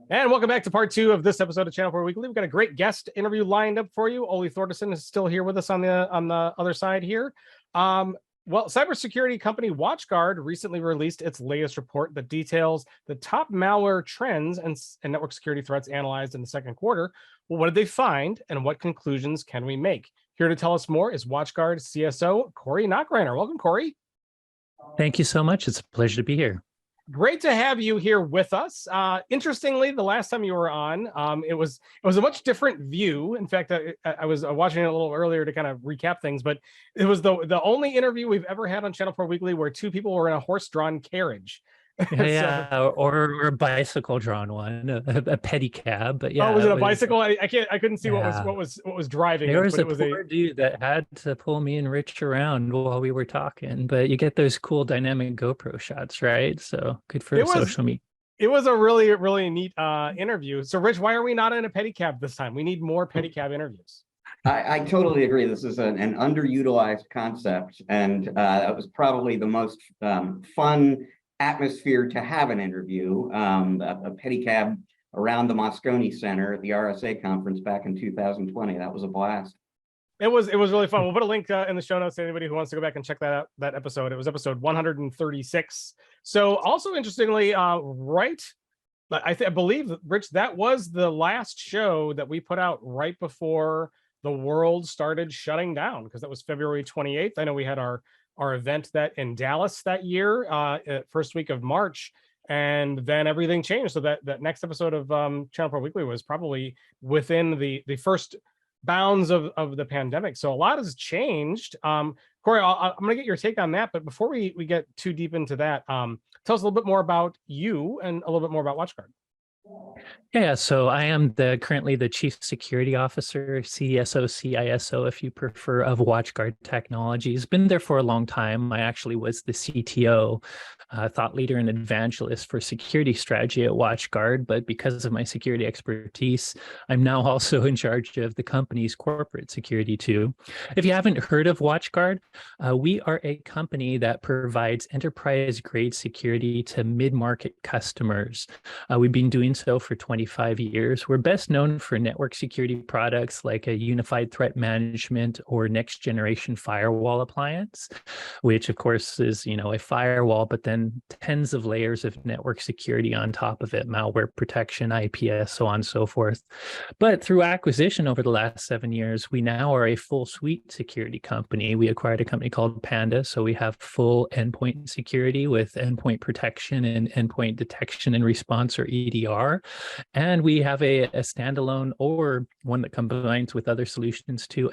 And welcome back to part 2 of this episode of ChannelPro Weekly. We've got a great guest interview lined up for you. Ole Thordarson is still here with us on the other side here. Well, cybersecurity company WatchGuard recently released its latest report that details the top malware trends and network security threats analyzed in the second quarter. Well, what did they find, and what conclusions can we make? Here to tell us more is WatchGuard CSO Corey Nachreiner. Welcome, Corey. Thank you so much. It's a pleasure to be here. Great to have you here with us. Interestingly, the last time you were on, it was a much different view. In fact, I was watching it a little earlier to kind of recap things, but it was the only interview we've ever had on ChannelPro Weekly where 2 people were in a horse-drawn carriage. Yeah, so, or a bicycle-drawn one, a pedicab. But yeah, oh, was it a bicycle? I couldn't see what was driving. There was a poor dude that had to pull me and Rich around while we were talking. But you get those cool dynamic GoPro shots, right? So good for the social media. It was a really, really neat interview. So, Rich, why are we not in a pedicab this time? We need more pedicab interviews. I totally agree. This is an underutilized concept, and that was probably the most fun atmosphere to have an interview. A pedicab around the Moscone Center at the RSA conference back in 2020. That was a blast. It was really fun. We'll put a link in the show notes to anybody who wants to go back and check that out. That episode. It was episode 136. So also interestingly, right, I believe, Rich, that was the last show that we put out right before the world started shutting down, because that was February 28th. I know we had our event in Dallas that year, first week of March, and then everything changed. So that next episode of ChannelPro Weekly was probably within the first bounds of the pandemic. So a lot has changed. Corey, I'm going to get your take on that. But before we get too deep into that, tell us a little bit more about you and a little bit more about WatchGuard. Yeah, so I am currently the Chief Security Officer, CSO, CISO, if you prefer, of WatchGuard Technologies. Been there for a long time. I actually was the CTO, thought leader and evangelist for security strategy at WatchGuard, but because of my security expertise, I'm now also in charge of the company's corporate security too. If you haven't heard of WatchGuard, we are a company that provides enterprise-grade security to mid-market customers. We've been doing so for 25 years. We're best known for network security products like a unified threat management or next generation firewall appliance, which of course is, a firewall, but then tens of layers of network security on top of it, malware protection, IPS, so on and so forth. But through acquisition over the last 7 years, we now are a full suite security company. We acquired a company called Panda, so we have full endpoint security with endpoint protection and endpoint detection and response, or EDR. And we have a standalone, or one that combines with other solutions too,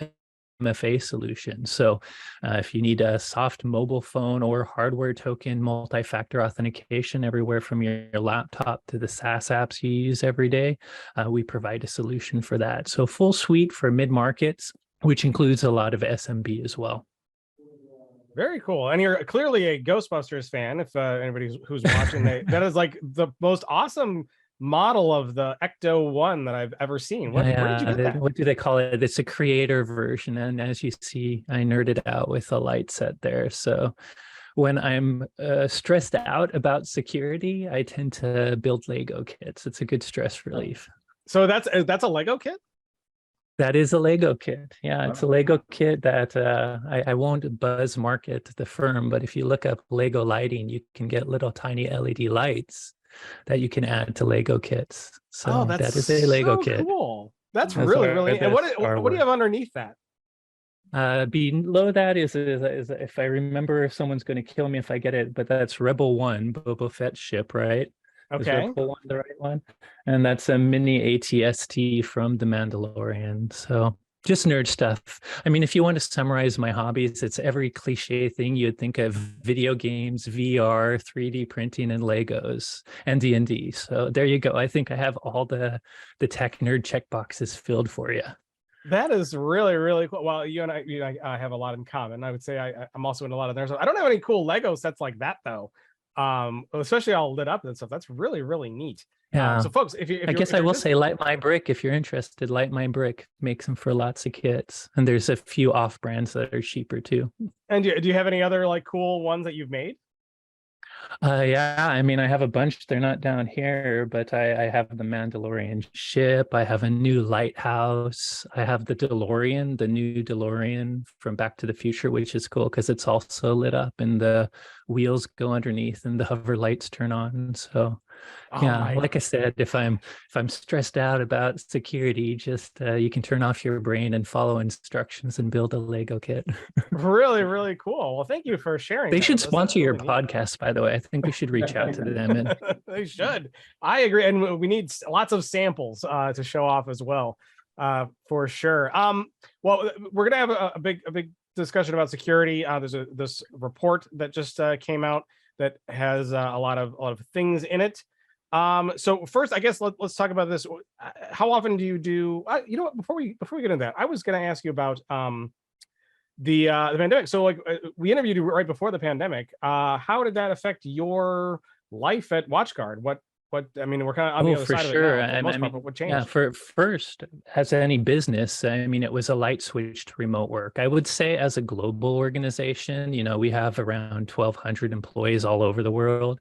MFA solution. So if you need a soft mobile phone or hardware token multi-factor authentication everywhere from your laptop to the SaaS apps you use every day, we provide a solution for that. So full suite for mid-markets, which includes a lot of SMB as well. Very cool. And you're clearly a Ghostbusters fan. If anybody who's watching, that is like the most awesome model of the Ecto-1 that I've ever seen. Where did you get that? What do they call it? It's a creator version. And as you see, I nerded out with a light set there. So when I'm stressed out about security, I tend to build Lego kits. It's a good stress relief. So that's a Lego kit? That is a Lego kit. Yeah, it's a Lego kit that I won't buzz market the firm, but if you look up Lego lighting, you can get little tiny LED lights that you can add to Lego kits. So that is a Lego kit. Cool. That's really. And what do you have underneath that? Below that is if I remember, someone's going to kill me if I get it, but that's Rebel One, Boba Fett's ship, right? Is Okay. Rebel One the right one? And that's a mini ATST from The Mandalorian. So just nerd stuff. I mean, if you want to summarize my hobbies, it's every cliche thing you'd think of: video games, VR, 3D printing, and Legos, and D&D. So there you go. I think I have all the tech nerd check boxes filled for you. That is really, really cool. Well, you and I have a lot in common. I would say I'm also in a lot of theirs. I don't have any cool Lego sets like that though. Especially all lit up and stuff. That's really, really neat. Yeah. So folks, if I guess I will say Light My Brick. If you're interested, Light My Brick makes them for lots of kits. And there's a few off brands that are cheaper too. And do you have any other like cool ones that you've made? Yeah, I mean, I have a bunch. They're not down here, but I have the Mandalorian ship. I have a new lighthouse. I have the DeLorean, the new DeLorean from Back to the Future, which is cool because it's also lit up and the wheels go underneath and the hover lights turn on. So yeah, like I said, if I'm stressed out about security, just you can turn off your brain and follow instructions and build a Lego kit. Really, really cool. Well, thank you for sharing. They should sponsor your podcast, by the way. I think we should reach out to them. And they should. I agree, and we need lots of samples to show off as well, for sure. Well, we're gonna have a big discussion about security. There's this report that just came out that has a lot of things in it. So first, I guess let's talk about this. How often do you do? You know what? Before we get into that, I was going to ask you about the pandemic. So like we interviewed you right before the pandemic. How did that affect your life at WatchGuard? What I mean, we're kind of on the other side of it now, for the most part, but what changed? Yeah, for first, as any business, I mean, it was a light switch to remote work. I would say as a global organization, you know, we have around 1,200 employees all over the world.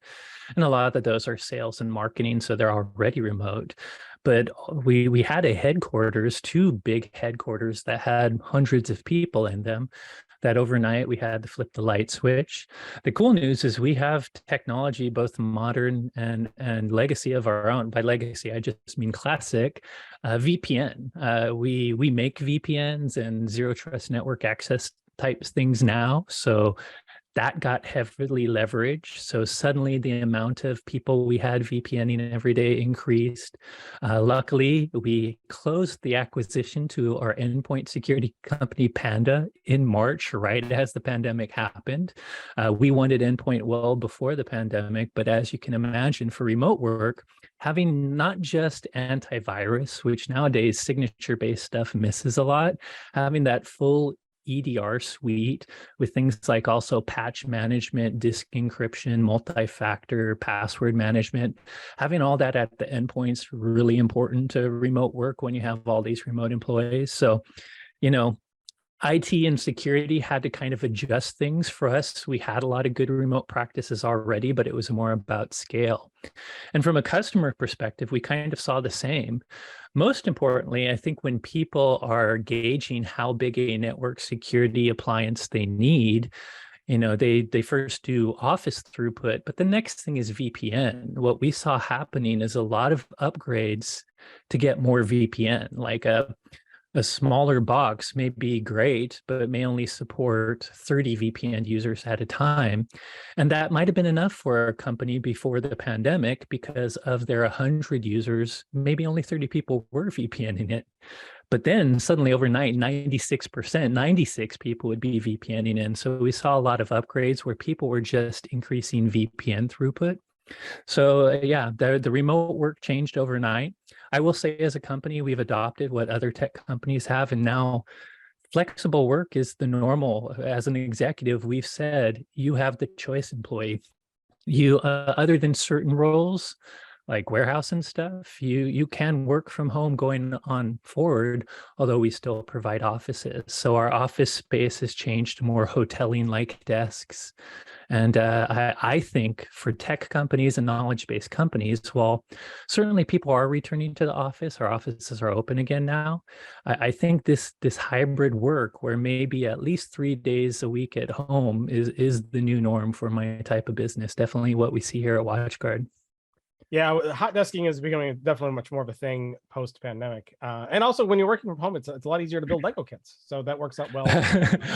And a lot of those are sales and marketing, so they're already remote. But we had a headquarters, two big headquarters that had hundreds of people in them, that overnight we had to flip the light switch. The cool news is we have technology, both modern and legacy of our own. By legacy, I just mean classic VPN. We make VPNs and zero trust network access types things now. So that got heavily leveraged. So suddenly the amount of people we had VPNing every day increased. Luckily, we closed the acquisition to our endpoint security company, Panda, in March, right as the pandemic happened. We wanted endpoint well before the pandemic, but as you can imagine, for remote work, having not just antivirus, which nowadays signature-based stuff misses a lot, having that full EDR suite with things like also patch management, disk encryption, multi-factor password management, having all that at the endpoints really important to remote work when you have all these remote employees. So, you know, IT and security had to kind of adjust things for us. We had a lot of good remote practices already, but it was more about scale. And from a customer perspective, we kind of saw the same. Most importantly, I think when people are gauging how big a network security appliance they need, you know, they first do Office throughput, but the next thing is VPN. What we saw happening is a lot of upgrades to get more VPN, like a smaller box may be great, but it may only support 30 VPN users at a time. And that might have been enough for a company before the pandemic because of their 100 users, maybe only 30 people were VPNing it. But then suddenly overnight, 96 people would be VPNing in. So we saw a lot of upgrades where people were just increasing VPN throughput. So yeah, the remote work changed overnight. I will say as a company, we've adopted what other tech companies have, and now flexible work is the normal. As an executive, we've said, you have the choice, employee. You, other than certain roles, like warehouse and stuff, you can work from home going on forward, although we still provide offices. So our office space has changed to more hoteling-like desks. And I think for tech companies and knowledge-based companies, while certainly people are returning to the office, our offices are open again now. I think this hybrid work where maybe at least 3 days a week at home is the new norm for my type of business. Definitely what we see here at WatchGuard. Yeah, hot desking is becoming definitely much more of a thing post-pandemic. And also when you're working from home, it's a lot easier to build Lego kits. So that works out well.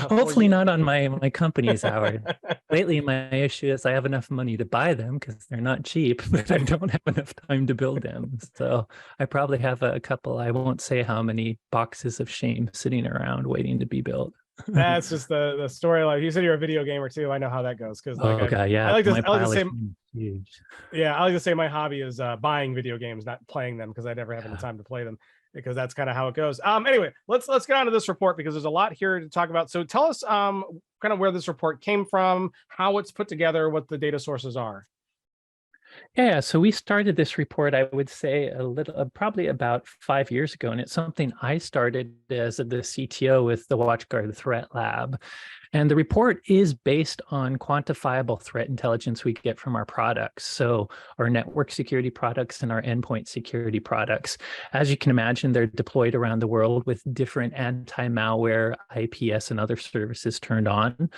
Hopefully not on my company's hours. Lately, my issue is I have enough money to buy them because they're not cheap, but I don't have enough time to build them. So I probably have a couple, I won't say how many boxes of shame sitting around waiting to be built. That's just the story. Like you said, you're a video gamer too. I know how that goes because like okay, yeah, I like my to say huge. Yeah, I like to say my hobby is buying video games, not playing them, because I never have any time to play them, because that's kind of how it goes. Anyway, let's get on to this report because there's a lot here to talk about. So tell us kind of where this report came from, how it's put together, what the data sources are. Yeah, so we started this report, I would say, probably about 5 years ago, and it's something I started as the CTO with the WatchGuard Threat Lab. And the report is based on quantifiable threat intelligence we get from our products. So our network security products and our endpoint security products. As you can imagine, they're deployed around the world with different anti-malware, IPS, and other services turned on.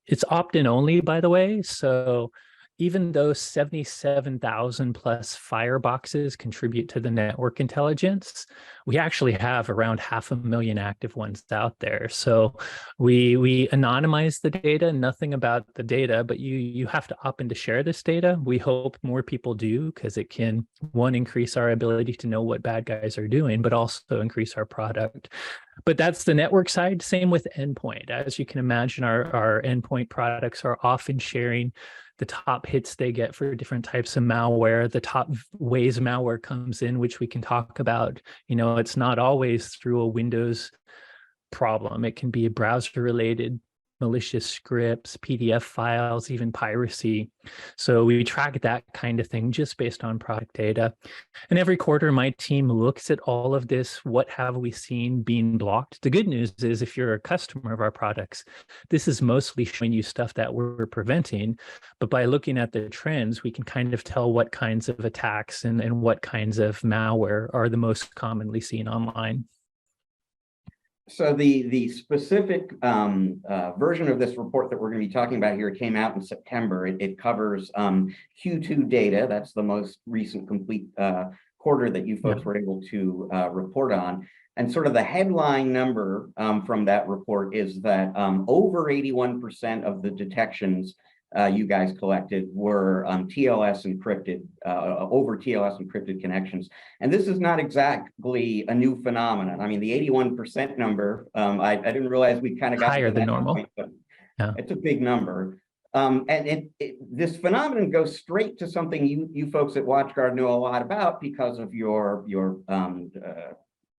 It's opt-in only, by the way. So even though 77,000 plus fireboxes contribute to the network intelligence, we actually have around 500,000 active ones out there. So we anonymize the data, nothing about the data, but you have to opt in to share this data. We hope more people do because it can, one, increase our ability to know what bad guys are doing, but also increase our product. But that's the network side. Same with endpoint. As you can imagine, our endpoint products are often sharing the top hits they get for different types of malware, the top ways malware comes in, which we can talk about. You know, it's not always through a Windows problem. It can be a browser-related malicious scripts, PDF files, even piracy. So we track that kind of thing just based on product data. And every quarter, my team looks at all of this. What have we seen being blocked? The good news is if you're a customer of our products, this is mostly showing you stuff that we're preventing. But by looking at the trends, we can kind of tell what kinds of attacks and what kinds of malware are the most commonly seen online. So the specific version of this report that we're going to be talking about here came out in September. It covers Q2 data. That's the most recent complete quarter that you folks were able to report on. And sort of the headline number from that report is that over 81% of the detections you guys collected were TLS encrypted, over TLS encrypted connections. And this is not exactly a new phenomenon. I mean, the 81% number, I didn't realize we kind of got higher than normal. Point, but it's a big number. And this phenomenon goes straight to something you folks at WatchGuard know a lot about because of your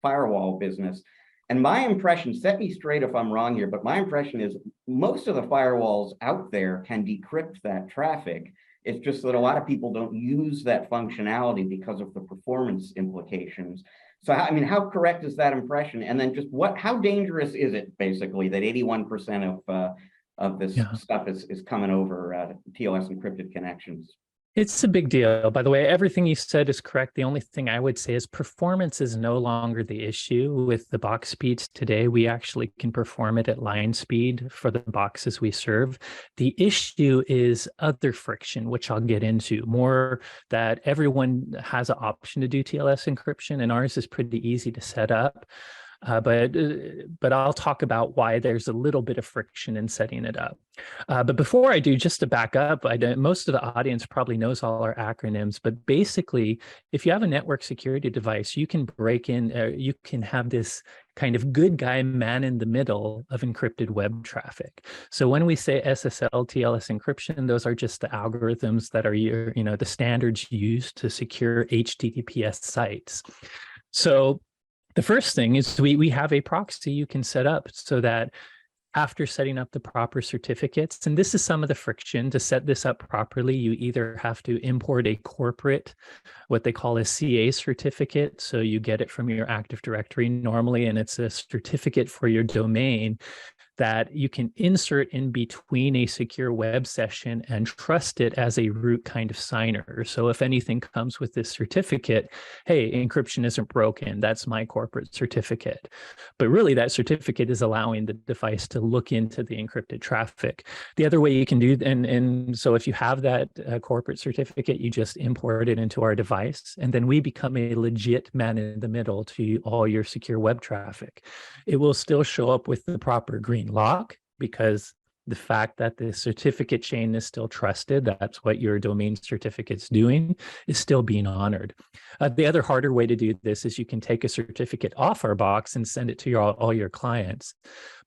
firewall business. And my impression, set me straight if I'm wrong here, but my impression is most of the firewalls out there can decrypt that traffic. It's just that a lot of people don't use that functionality because of the performance implications. So, I mean, how correct is that impression? And then just how dangerous is it basically that 81% of this stuff is coming over TLS encrypted connections? It's a big deal. By the way, everything you said is correct. The only thing I would say is performance is no longer the issue with the box speeds today. We actually can perform it at line speed for the boxes we serve. The issue is other friction, which I'll get into more, that everyone has an option to do TLS encryption, and ours is pretty easy to set up. But I'll talk about why there's a little bit of friction in setting it up. But before I do, just to back up, most of the audience probably knows all our acronyms, but basically, if you have a network security device, you can break in, you can have this kind of good guy man in the middle of encrypted web traffic. So when we say SSL, TLS encryption, those are just the algorithms that are, the standards used to secure HTTPS sites. So the first thing is we have a proxy you can set up so that after setting up the proper certificates, and this is some of the friction to set this up properly, you either have to import a corporate, what they call a CA certificate. So you get it from your Active Directory normally, and it's a certificate for your domain that you can insert in between a secure web session and trust it as a root kind of signer. So if anything comes with this certificate, hey, encryption isn't broken, that's my corporate certificate. But really that certificate is allowing the device to look into the encrypted traffic. The other way you can do, and so if you have that corporate certificate, you just import it into our device, and then we become a legit man in the middle to all your secure web traffic. It will still show up with the proper green lock, because the fact that the certificate chain is still trusted, that's what your domain certificate's doing, is still being honored. The other harder way to do this is you can take a certificate off our box and send it to all your clients.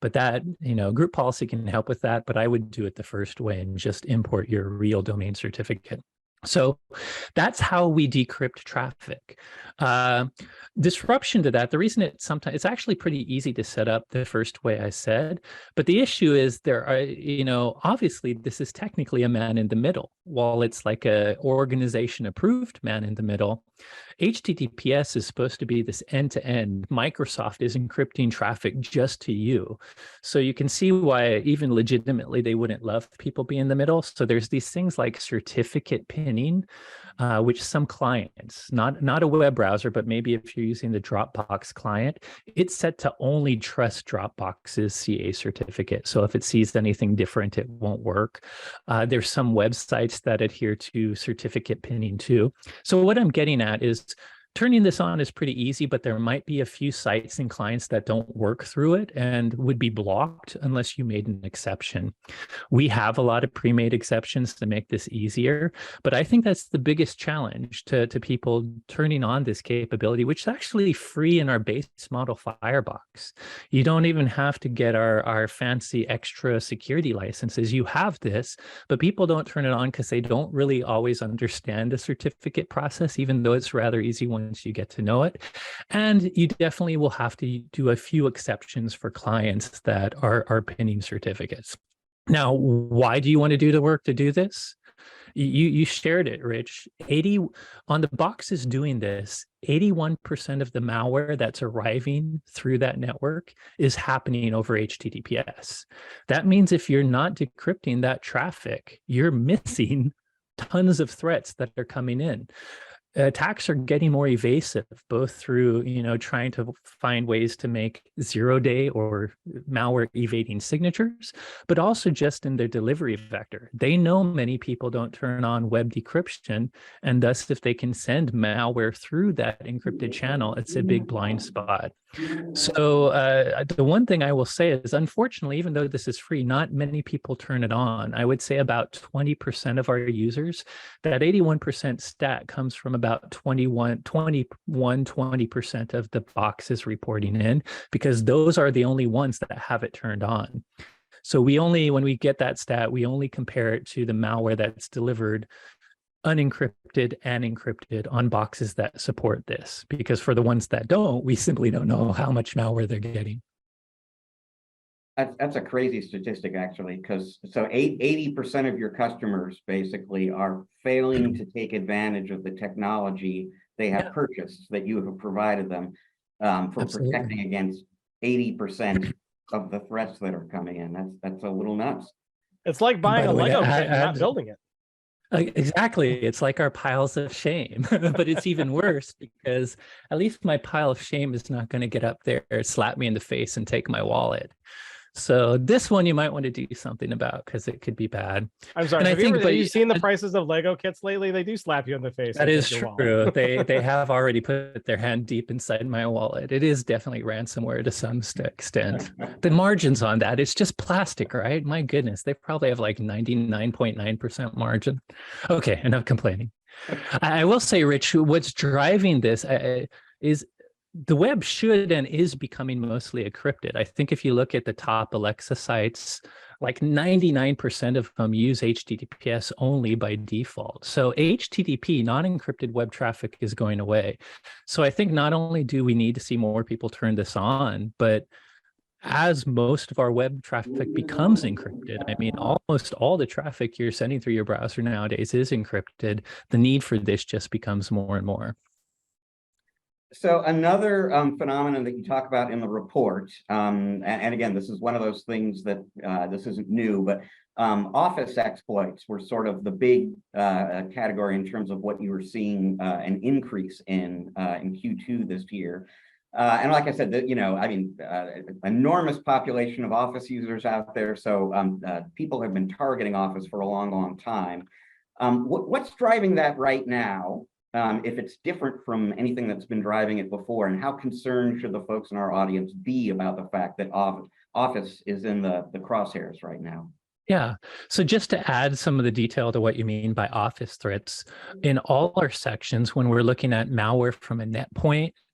But that, group policy can help with that, but I would do it the first way and just import your real domain certificate. So that's how we decrypt traffic. Disruption to that, the reason it's actually pretty easy to set up the first way I said, but the issue is there are, obviously this is technically a man in the middle. While it's like a organization approved man in the middle, HTTPS is supposed to be this end-to-end. Microsoft is encrypting traffic just to you. So you can see why even legitimately they wouldn't love people being in the middle. So there's these things like certificate pinning, which some clients, not a web browser, but maybe if you're using the Dropbox client, it's set to only trust Dropbox's CA certificate. So if it sees anything different, it won't work. There's some websites that adhere to certificate pinning too. So what I'm getting at is turning this on is pretty easy, but there might be a few sites and clients that don't work through it and would be blocked unless you made an exception. We have a lot of pre-made exceptions to make this easier, but I think that's the biggest challenge to people turning on this capability, which is actually free in our base model Firebox. You don't even have to get our fancy extra security licenses. You have this, but people don't turn it on because they don't really always understand the certificate process, even though it's rather easy once you get to know it. And you definitely will have to do a few exceptions for clients that are pinning certificates. Now, why do you want to do the work to do this? You shared it, Rich. On the boxes doing this, 81% of the malware that's arriving through that network is happening over HTTPS. That means if you're not decrypting that traffic, you're missing tons of threats that are coming in. Attacks are getting more evasive, both through, trying to find ways to make zero-day or malware evading signatures, but also just in their delivery vector. They know many people don't turn on web decryption, and thus if they can send malware through that encrypted channel, it's a big blind spot. So the one thing I will say is, unfortunately, even though this is free, not many people turn it on. I would say about 20% of our users. That 81% stat comes from about 20% of the boxes reporting in, because those are the only ones that have it turned on. So when we get that stat, we only compare it to the malware that's delivered unencrypted and encrypted on boxes that support this, because for the ones that don't, we simply don't know how much malware they're getting. That's a crazy statistic, actually, because so 80% of your customers basically are failing to take advantage of the technology they have purchased that you have provided them for protecting against 80% of the threats that are coming in. That's a little nuts. It's like buying a Lego kit and not building it. Exactly. It's like our piles of shame, but it's even worse because at least my pile of shame is not going to get up there, slap me in the face and take my wallet. So this one you might want to do something about because it could be bad. I'm sorry. Have you seen the prices of Lego kits lately? They do slap you in the face. That is true. They have already put their hand deep inside my wallet. It is definitely ransomware to some extent. The margins on that, it's just plastic, right? My goodness, they probably have like 99.9% margin. Okay, enough complaining. I will say, Rich, what's driving this is the web should and is becoming mostly encrypted. I think if you look at the top Alexa sites, like 99% of them use HTTPS only by default. So HTTP, non-encrypted web traffic, is going away. So I think not only do we need to see more people turn this on, but as most of our web traffic becomes encrypted, I mean, almost all the traffic you're sending through your browser nowadays is encrypted. The need for this just becomes more and more. So another phenomenon that you talk about in the report, and again, this is one of those things that this isn't new, but office exploits were sort of the big category in terms of what you were seeing an increase in Q2 this year. And like I said, that, you know, I mean, enormous population of Office users out there. So people have been targeting Office for a long, long time. What's driving that right now? If it's different from anything that's been driving it before, and how concerned should the folks in our audience be about the fact that Office is in the crosshairs right now? Yeah. So just to add some of the detail to what you mean by Office threats, in all our sections, when we're looking at malware from a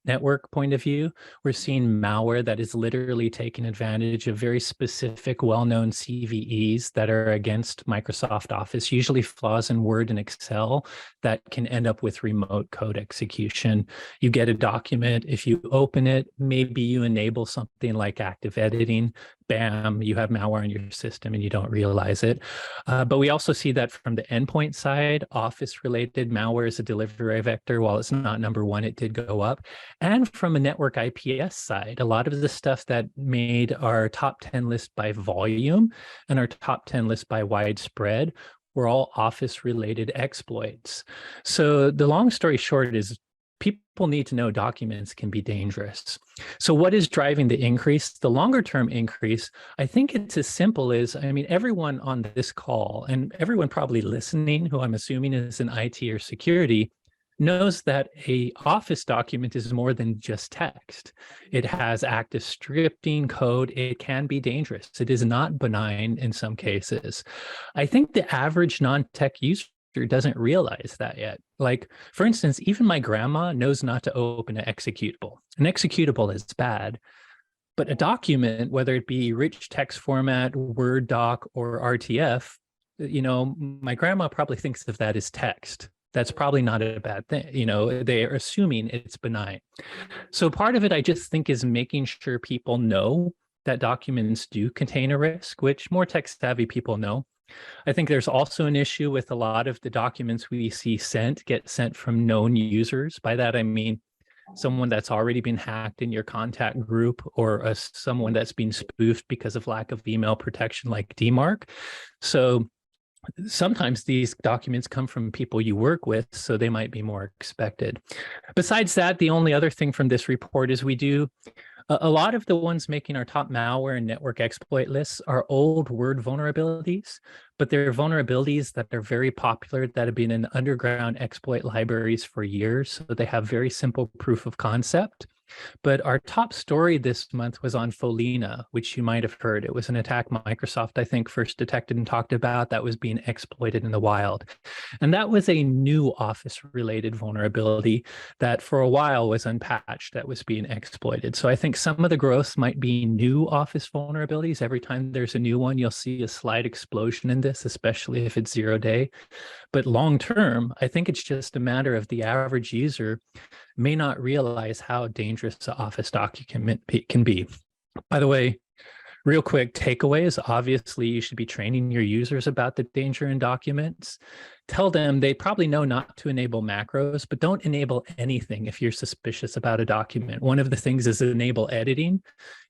network point of view, we're seeing malware that is literally taking advantage of very specific, well-known CVEs that are against Microsoft Office, usually flaws in Word and Excel that can end up with remote code execution. You get a document, if you open it, maybe you enable something like active editing, bam, you have malware on your system and you don't realize it. But we also see that from the endpoint side, Office-related malware is a delivery vector. While it's not number one, it did go up. And from a network IPS side, a lot of the stuff that made our top 10 list by volume and our top 10 list by widespread were all Office-related exploits. So the long story short is people need to know documents can be dangerous. So what is driving the increase? The longer term increase, I think it's as simple as, I mean, everyone on this call and everyone probably listening, who I'm assuming is in IT or security, knows that a Office document is more than just text. It has active scripting code. It can be dangerous. It is not benign in some cases. I think the average non-tech user doesn't realize that yet. Like, for instance, even my grandma knows not to open an executable. An executable is bad, but a document, whether it be rich text format, Word doc, or RTF, you know, my grandma probably thinks of that as text. That's probably not a bad thing. You know, they are assuming it's benign. So part of it, I just think, is making sure people know that documents do contain a risk, which more tech-savvy people know. I think there's also an issue with a lot of the documents we see get sent from known users. By that, I mean someone that's already been hacked in your contact group, or someone that's been spoofed because of lack of email protection like DMARC. So sometimes these documents come from people you work with, so they might be more expected. Besides that, the only other thing from this report is we do a lot of the ones making our top malware and network exploit lists are old Word vulnerabilities, but they're vulnerabilities that are very popular that have been in underground exploit libraries for years. So they have very simple proof of concept. But our top story this month was on Folina, which you might have heard. It was an attack Microsoft, I think, first detected and talked about that was being exploited in the wild. And that was a new Office-related vulnerability that for a while was unpatched, that was being exploited. So I think some of the growth might be new Office vulnerabilities. Every time there's a new one, you'll see a slight explosion in this, especially if it's 0-day. But long term, I think it's just a matter of the average user may not realize how dangerous the Office document can be. By the way, real quick takeaways, obviously you should be training your users about the danger in documents. Tell them they probably know not to enable macros, but don't enable anything if you're suspicious about a document. One of the things is enable editing.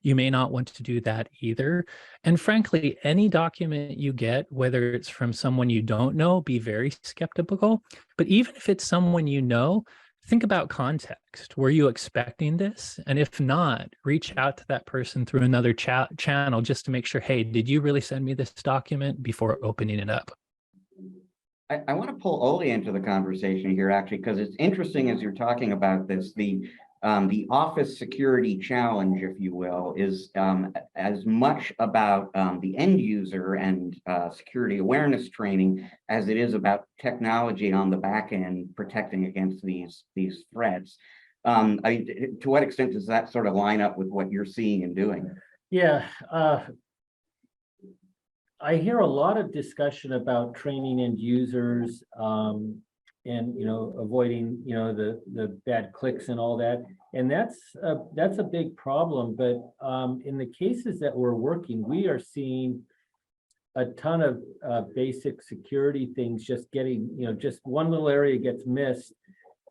You may not want to do that either. And frankly, any document you get, whether it's from someone you don't know, be very skeptical. But even if it's someone you know, think about context. Were you expecting this? And if not, reach out to that person through another channel just to make sure, hey, did you really send me this document, before opening it up? I want to pull Oli into the conversation here, actually, because it's interesting as you're talking about this. The Office security challenge, if you will, is as much about the end user and security awareness training as it is about technology on the back end protecting against these threats. I mean, to what extent does that sort of line up with what you're seeing and doing? Yeah, I hear a lot of discussion about training end users and, you know, avoiding, you know, the bad clicks and all that. And that's a big problem. But in the cases that we're working, we are seeing a ton of basic security things just getting, you know, just one little area gets missed.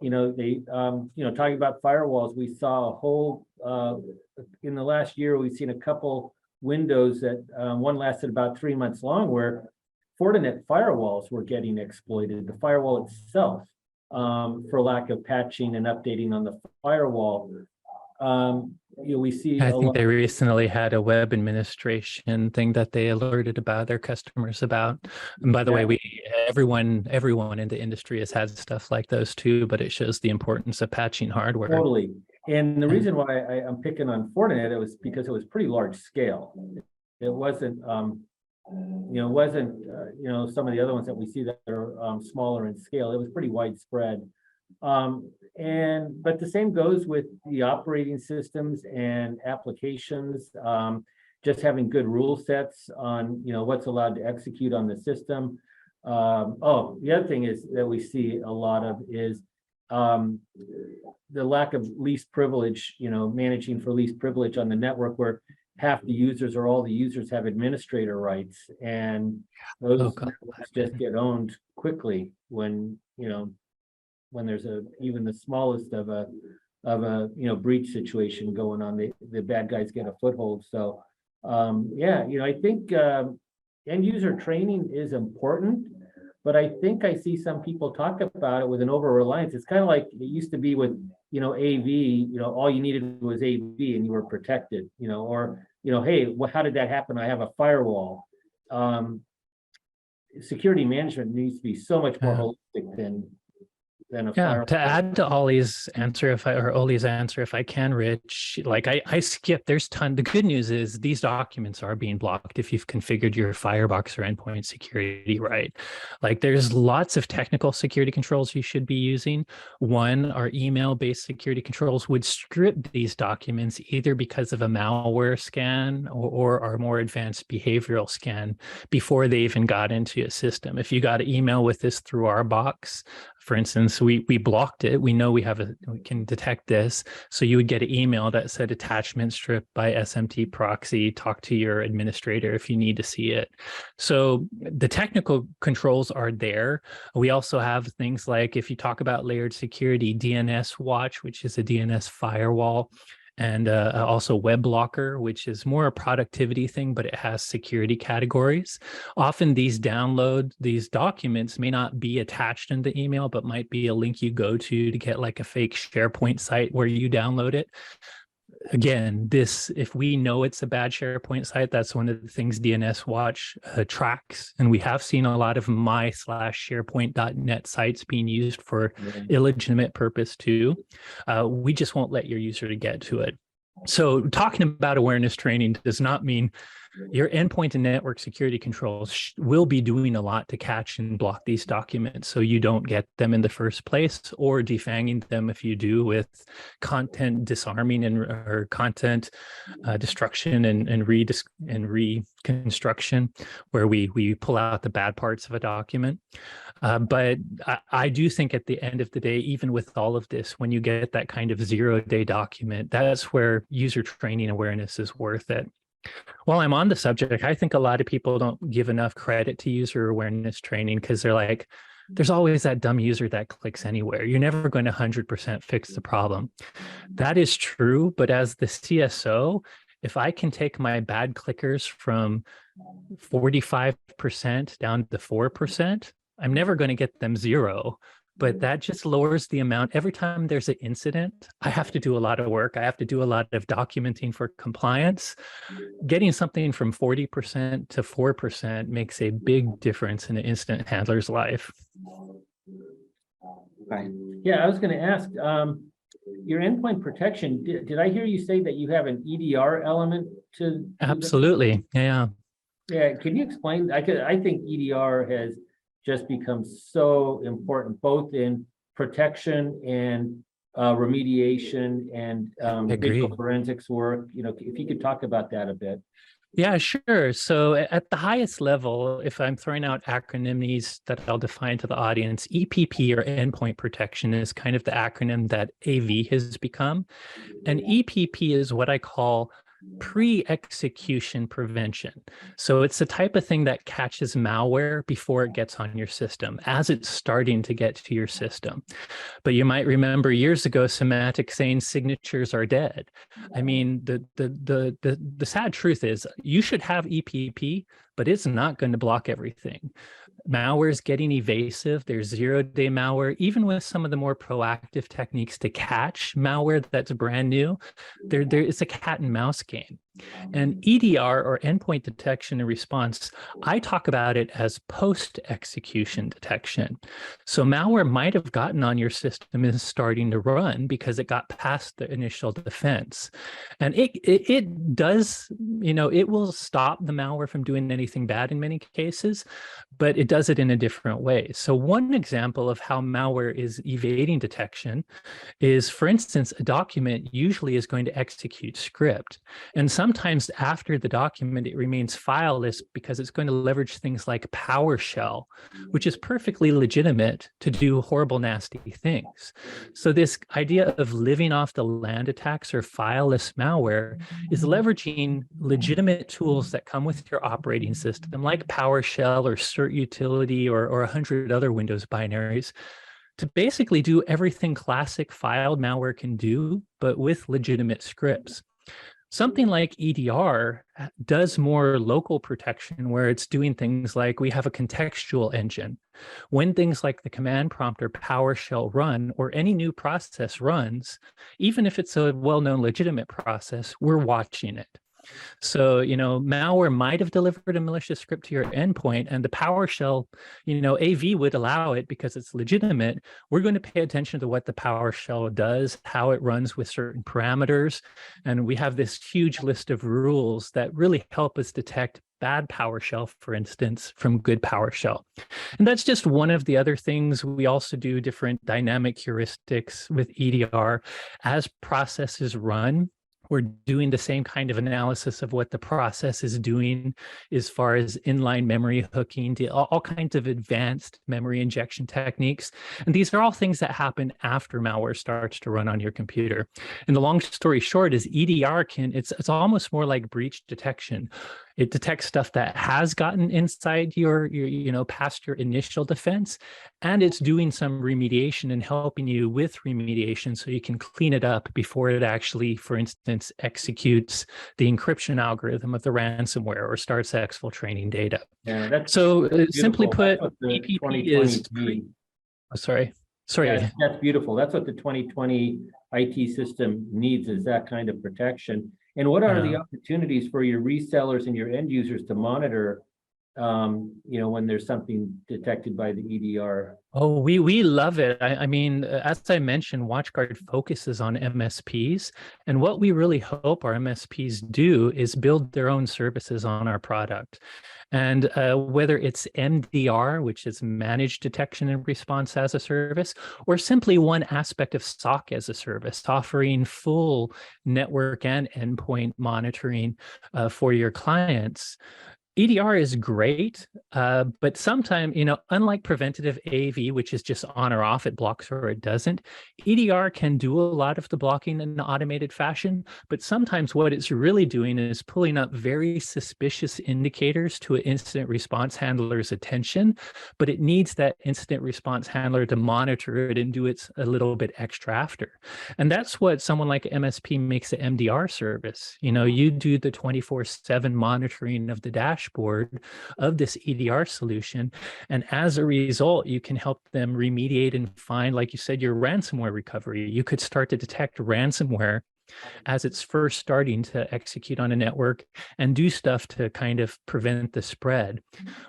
they, talking about firewalls, we saw a whole, in the last year, we've seen a couple windows that, one lasted about 3 months long, where Fortinet firewalls were getting exploited, the firewall itself, for lack of patching and updating on the firewall. We see I think they recently had a web administration thing that they alerted about their customers about. And by the way, everyone in the industry has had stuff like those too, but it shows the importance of patching hardware. Totally. And the reason why I'm picking on Fortinet, it was because it was pretty large scale. It wasn't, some of the other ones that we see that are smaller in scale. It was pretty widespread. But the same goes with the operating systems and applications, just having good rule sets on, what's allowed to execute on the system. The other thing is that we see a lot of is the lack of least privilege, managing for least privilege on the network, where half the users or all the users have administrator rights, and those networks just get owned quickly when there's even the smallest of a breach situation going on, the bad guys get a foothold. So I think end user training is important, but I think I see some people talk about it with an over reliance. It's kind of like it used to be with AV. All you needed was AV and you were protected. Hey, how did that happen? I have a firewall. Security management needs to be so much more holistic than a firewall. To add to Ollie's answer, if I can, Rich, I skipped, there's the good news is these documents are being blocked if you've configured your firebox or endpoint security right. There's lots of technical security controls you should be using. One, our email-based security controls would strip these documents either because of a malware scan or our more advanced behavioral scan before they even got into a system. If you got an email with this through our box, for instance, we blocked it. We know we can detect this. So you would get an email that said attachment stripped by SMT proxy, talk to your administrator if you need to see it. So the technical controls are there. We also have things like, if you talk about layered security, DNS Watch, which is a DNS firewall, and also Web Blocker, which is more a productivity thing, but it has security categories. Often these documents may not be attached in the email, but might be a link you go to get a fake SharePoint site where you download it. Again, if we know it's a bad SharePoint site, that's one of the things DNS Watch tracks. And we have seen a lot of my/SharePoint.net sites being used for illegitimate purpose too. We just won't let your user to get to it. So talking about awareness training does not mean your endpoint and network security controls will be doing a lot to catch and block these documents so you don't get them in the first place, or defanging them if you do, with content disarming or content destruction and reconstruction, where we pull out the bad parts of a document. But I do think at the end of the day, even with all of this, when you get that kind of 0-day document, that's where user training awareness is worth it. While I'm on the subject, I think a lot of people don't give enough credit to user awareness training, because they're like, there's always that dumb user that clicks anywhere. You're never going to 100% fix the problem. That is true, but as the CSO, if I can take my bad clickers from 45% down to 4%, I'm never going to get them 0. But that just lowers the amount. Every time there's an incident, I have to do a lot of work. I have to do a lot of documenting for compliance. Getting something from 40% to 4% makes a big difference in an incident handler's life. Right. Yeah, I was going to ask, your endpoint protection, did I hear you say that you have an EDR element to? Absolutely, yeah. Yeah, can you explain? I think EDR has just becomes so important, both in protection and remediation and digital forensics work. If you could talk about that a bit. Yeah, sure. So at the highest level, if I'm throwing out acronyms that I'll define to the audience, EPP, or endpoint protection, is kind of the acronym that AV has become. And EPP is what I call pre-execution prevention. So it's the type of thing that catches malware before it gets on your system, as it's starting to get to your system. But you might remember years ago, Symantec saying signatures are dead. I mean, the sad truth is you should have EPP, but it's not going to block everything. Malware is getting evasive. There's zero-day malware. Even with some of the more proactive techniques to catch malware that's brand new, it's a cat and mouse game. And EDR, or endpoint detection and response, I talk about it as post-execution detection. So malware might have gotten on your system and is starting to run because it got past the initial defense. And it does, it will stop the malware from doing anything bad in many cases, but it does it in a different way. So one example of how malware is evading detection is, for instance, a document usually is going to execute script. And sometimes after the document, it remains fileless because it's going to leverage things like PowerShell, which is perfectly legitimate to do horrible, nasty things. So this idea of living off the land attacks or fileless malware is leveraging legitimate tools that come with your operating system, like PowerShell or Cert Utility or 100 other Windows binaries, to basically do everything classic filed malware can do, but with legitimate scripts. Something like EDR does more local protection, where it's doing things like, we have a contextual engine. When things like the command prompt or PowerShell run, or any new process runs, even if it's a well-known legitimate process, we're watching it. So, malware might have delivered a malicious script to your endpoint, and the PowerShell, AV would allow it because it's legitimate. We're going to pay attention to what the PowerShell does, how it runs with certain parameters. And we have this huge list of rules that really help us detect bad PowerShell, for instance, from good PowerShell. And that's just one of the other things. We also do different dynamic heuristics with EDR. As processes run, we're doing the same kind of analysis of what the process is doing as far as inline memory hooking, to all kinds of advanced memory injection techniques. And these are all things that happen after malware starts to run on your computer. And the long story short is EDR it's almost more like breach detection. It detects stuff that has gotten inside your past your initial defense, and it's doing some remediation and helping you with remediation so you can clean it up before it actually, for instance, executes the encryption algorithm of the ransomware or starts exfiltrating data. Yeah, that's so simply put, that's what the EPP is sorry. That's beautiful. That's what the 2020 IT system needs, is that kind of protection. And what are the opportunities for your resellers and your end users to monitor, when there's something detected by the EDR? Oh, we love it. I mean, as I mentioned, WatchGuard focuses on MSPs. And what we really hope our MSPs do is build their own services on our product. And whether it's MDR, which is Managed Detection and Response as a Service, or simply one aspect of SOC as a service, offering full network and endpoint monitoring for your clients, EDR is great, but sometimes, unlike preventative AV, which is just on or off, it blocks or it doesn't, EDR can do a lot of the blocking in an automated fashion, but sometimes what it's really doing is pulling up very suspicious indicators to an incident response handler's attention, but it needs that incident response handler to monitor it and do it a little bit extra after. And that's what someone like MSP makes an MDR service. You do the 24/7 monitoring of the dashboard of this EDR solution. And as a result, you can help them remediate and find, like you said, your ransomware recovery. You could start to detect ransomware as it's first starting to execute on a network and do stuff to kind of prevent the spread.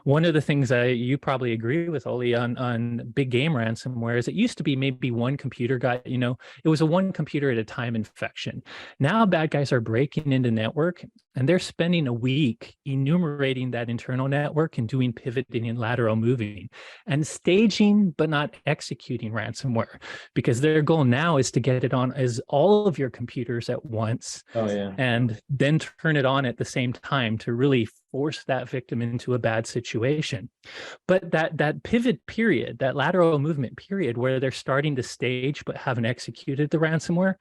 One of the things you probably agree with, Oli, on big game ransomware is it used to be maybe one computer got, it was a one computer at a time infection. Now bad guys are breaking into network and they're spending a week enumerating that internal network and doing pivoting and lateral moving and staging, but not executing ransomware, because their goal now is to get it on as all of your computers at once, and then turn it on at the same time to really force that victim into a bad situation. But that pivot period, that lateral movement period where they're starting to stage but haven't executed the ransomware,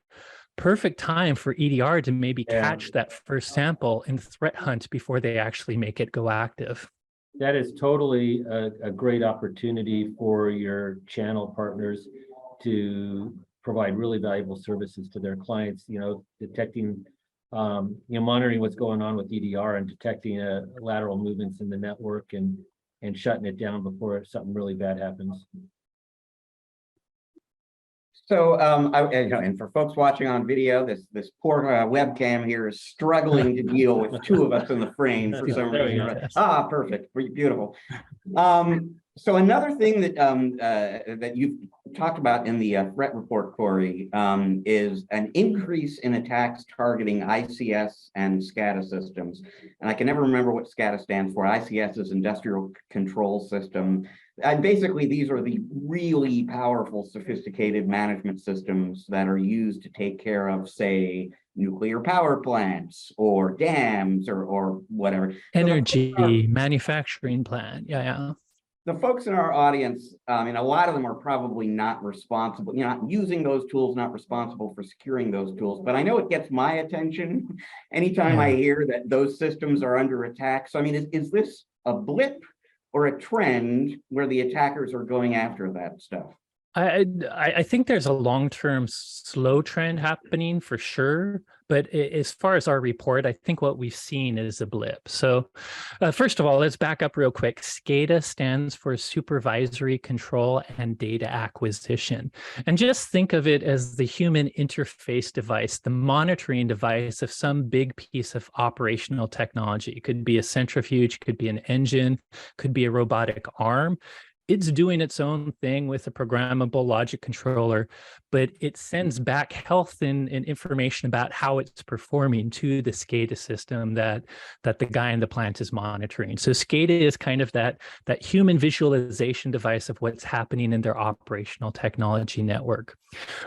perfect time for EDR to maybe Yeah. catch that first sample and threat hunt before they actually make it go active. That is totally a great opportunity for your channel partners to provide really valuable services to their clients, detecting, monitoring what's going on with EDR and detecting lateral movements in the network and shutting it down before something really bad happens. So, and for folks watching on video, this poor webcam here is struggling to deal with two of us in the frame for some reason. Perfect, beautiful. So another thing that that you've talked about in the threat report, Corey, is an increase in attacks targeting ICS and SCADA systems. And I can never remember what SCADA stands for. ICS is Industrial Control System. And basically, these are the really powerful, sophisticated management systems that are used to take care of, say, nuclear power plants or dams or whatever. Energy manufacturing plant. Yeah. The folks in our audience, a lot of them are probably not responsible, not using those tools, not responsible for securing those tools. But I know it gets my attention anytime I hear that those systems are under attack. So, is this a blip or a trend where the attackers are going after that stuff? I think there's a long-term slow trend happening for sure. But as far as our report, I think what we've seen is a blip. So first of all, let's back up real quick. SCADA stands for Supervisory Control and Data Acquisition. And just think of it as the human interface device, the monitoring device of some big piece of operational technology. It could be a centrifuge, could be an engine, could be a robotic arm. It's doing its own thing with a programmable logic controller, but it sends back health and information about how it's performing to the SCADA system that the guy in the plant is monitoring. So SCADA is kind of that human visualization device of what's happening in their operational technology network.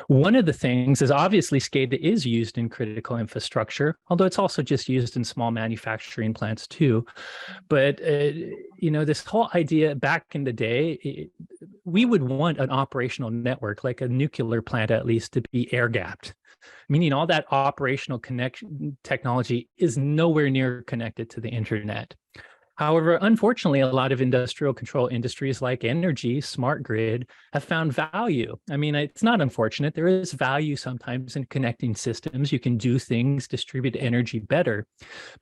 One of the things is obviously SCADA is used in critical infrastructure, although it's also just used in small manufacturing plants too. But this whole idea back in the day, we would want an operational network, like a nuclear plant at least, to be air gapped, meaning all that operational connection technology is nowhere near connected to the internet. However, unfortunately, a lot of industrial control industries like energy, smart grid, have found value. It's not unfortunate. There is value sometimes in connecting systems. You can do things, distribute energy better.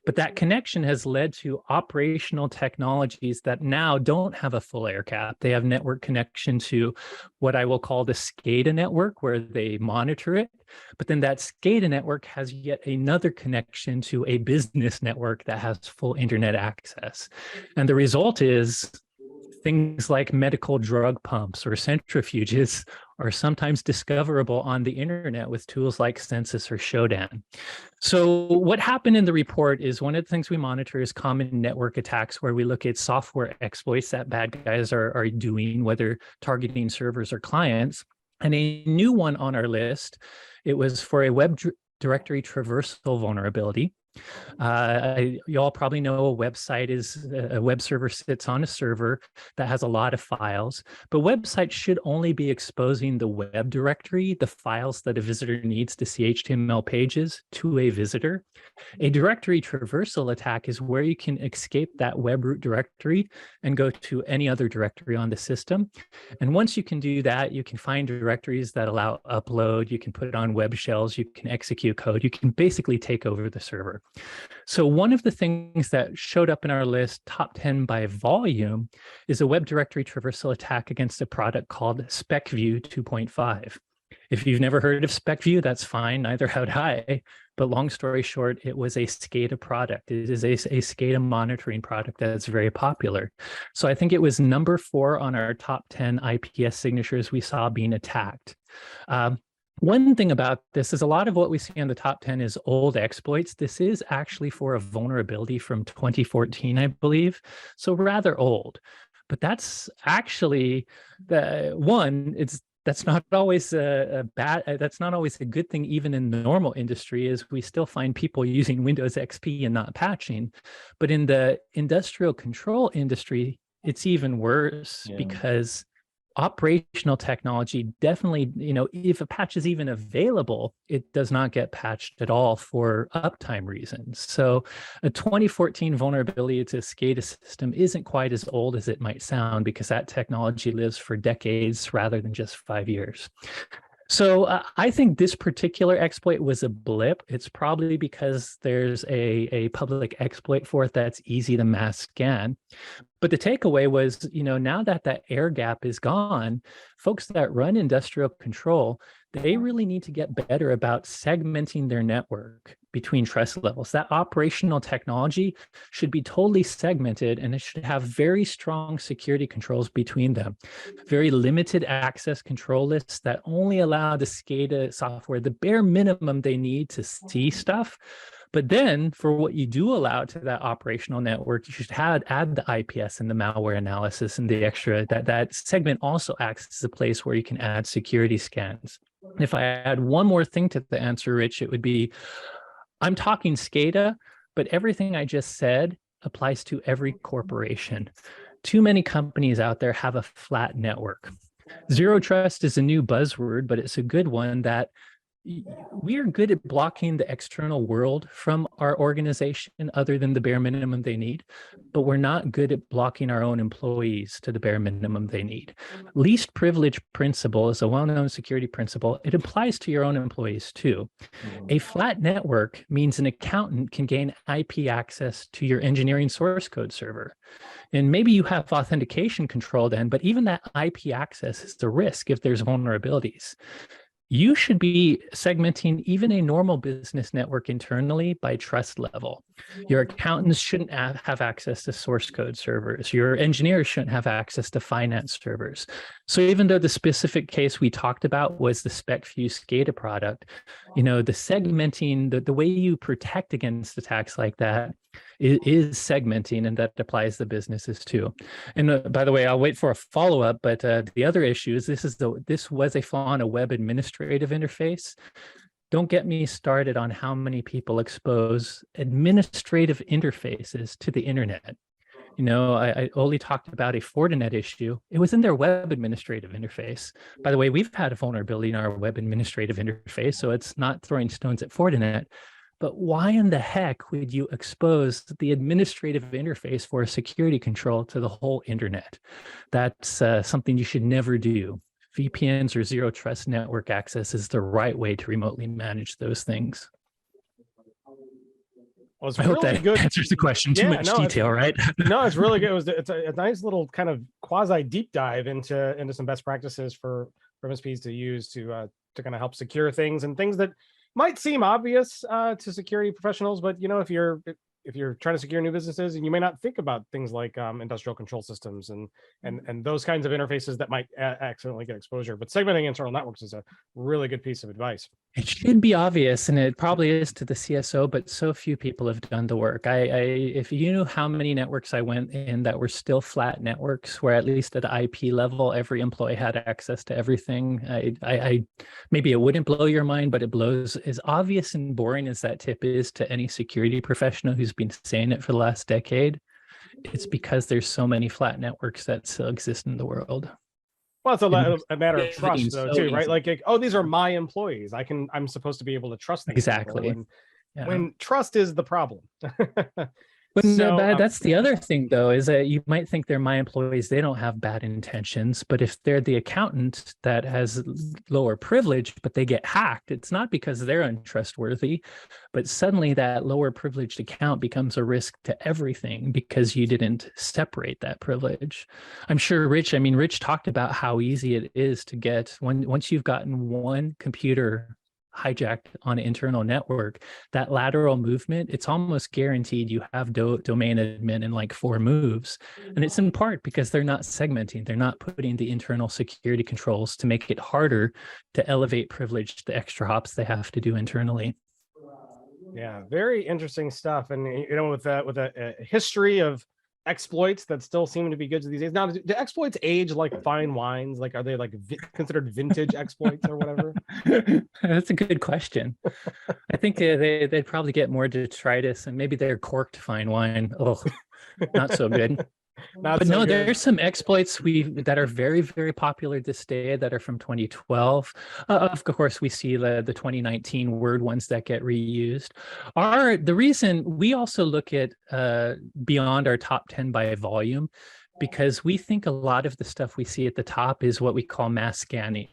But that connection has led to operational technologies that now don't have a full air gap. They have network connection to what I will call the SCADA network, where they monitor it. But then that SCADA network has yet another connection to a business network that has full internet access. And the result is things like medical drug pumps or centrifuges are sometimes discoverable on the internet with tools like Census or Shodan. So what happened in the report is one of the things we monitor is common network attacks, where we look at software exploits that bad guys are doing, whether targeting servers or clients. And a new one on our list, it was for a web directory traversal vulnerability. You all probably know a website is a web server sits on a server that has a lot of files, but websites should only be exposing the web directory, the files that a visitor needs to see HTML pages, to a visitor. A directory traversal attack is where you can escape that web root directory and go to any other directory on the system. And once you can do that, you can find directories that allow upload, you can put it on web shells, you can execute code, you can basically take over the server. So one of the things that showed up in our list, top 10 by volume, is a web directory traversal attack against a product called SpecView 2.5. If you've never heard of SpecView, that's fine, neither had I. But long story short, it was a SCADA product. It is a SCADA monitoring product that's very popular. So I think it was number 4 on our top 10 IPS signatures we saw being attacked. One thing about this is a lot of what we see in the top 10 is old exploits. This is actually for a vulnerability from 2014, I believe, so rather old. But that's actually the one. That's not always that's not always a good thing, even in the normal industry, is we still find people using Windows XP and not patching. But in the industrial control industry, it's even worse because Operational technology, definitely, if a patch is even available, it does not get patched at all for uptime reasons. So a 2014 vulnerability to SCADA system isn't quite as old as it might sound, because that technology lives for decades rather than just 5 years. So I think this particular exploit was a blip. It's probably because there's a public exploit for it that's easy to mass scan. But the takeaway was, now that that air gap is gone, folks that run industrial control, they really need to get better about segmenting their network between trust levels. That operational technology should be totally segmented, and it should have very strong security controls between them. Very limited access control lists that only allow the SCADA software the bare minimum they need to see stuff. But then for what you do allow to that operational network, you should add the IPS and the malware analysis and the extra. That segment also acts as a place where you can add security scans. And if I add one more thing to the answer, Rich, it would be, I'm talking SCADA, but everything I just said applies to every corporation. Too many companies out there have a flat network. Zero trust is a new buzzword, but it's a good one that we are good at blocking the external world from our organization other than the bare minimum they need, but we're not good at blocking our own employees to the bare minimum they need. Least privilege principle is a well-known security principle. It applies to your own employees too. A flat network means an accountant can gain IP access to your engineering source code server. And maybe you have authentication control then, but even that IP access is the risk if there's vulnerabilities. You should be segmenting even a normal business network internally by trust level. Your accountants shouldn't have access to source code servers. Your engineers shouldn't have access to finance servers. So even though the specific case we talked about was the SpecFuse SCADA product, the segmenting, the way you protect against attacks like that is segmenting, and that applies to businesses too. And by the way, I'll wait for a follow-up, but the other issue is this was a flaw on a web administrative interface. Don't get me started on how many people expose administrative interfaces to the internet. I only talked about a Fortinet issue. It was in their web administrative interface. By the way, we've had a vulnerability in our web administrative interface, so it's not throwing stones at Fortinet. But why in the heck would you expose the administrative interface for a security control to the whole internet? That's something you should never do. VPNs or zero trust network access is the right way to remotely manage those things. Well, I hope that answers the question. Too much detail, right? No, it's really good. It's a nice little kind of quasi deep dive into some best practices for MSPs to use to kind of help secure things, and things that might seem obvious to security professionals, but if you're trying to secure new businesses, and you may not think about things like industrial control systems and those kinds of interfaces that might accidentally get exposure. But segmenting internal networks is a really good piece of advice. It should be obvious, and it probably is to the CSO, but so few people have done the work. If you knew how many networks I went in that were still flat networks, where at least at the IP level, every employee had access to everything, I maybe it wouldn't blow your mind, but it blows. As obvious and boring as that tip is to any security professional who's been saying it for the last decade, it's because there's so many flat networks that still exist in the world. Well, it's a matter of trust, though, too, right? Like, oh, these are my employees. I'm supposed to be able to trust them. Exactly. When trust is the problem. But that's the other thing, though, is that you might think they're my employees. They don't have bad intentions. But if they're the accountant that has lower privilege, but they get hacked, it's not because they're untrustworthy, but suddenly that lower privileged account becomes a risk to everything because you didn't separate that privilege. I'm sure Rich talked about how easy it is to get once you've gotten one computer hijacked on an internal network, that lateral movement, it's almost guaranteed you have domain admin in like 4 moves. And it's in part because they're not segmenting. They're not putting the internal security controls to make it harder to elevate privilege, the extra hops they have to do internally. Yeah, very interesting stuff. And with a history of exploits that still seem to be good these days. Now, do exploits age like fine wines? Like, are they like considered vintage exploits or whatever? That's a good question. I think they'd probably get more detritus, and maybe they're corked fine wine. Oh, not so good. But so no, good. there's some exploits that are very, very popular this day that are from 2012. Of course, we see the 2019 Word ones that get reused. The reason we also look at beyond our top 10 by volume, because we think a lot of the stuff we see at the top is what we call mass scanning.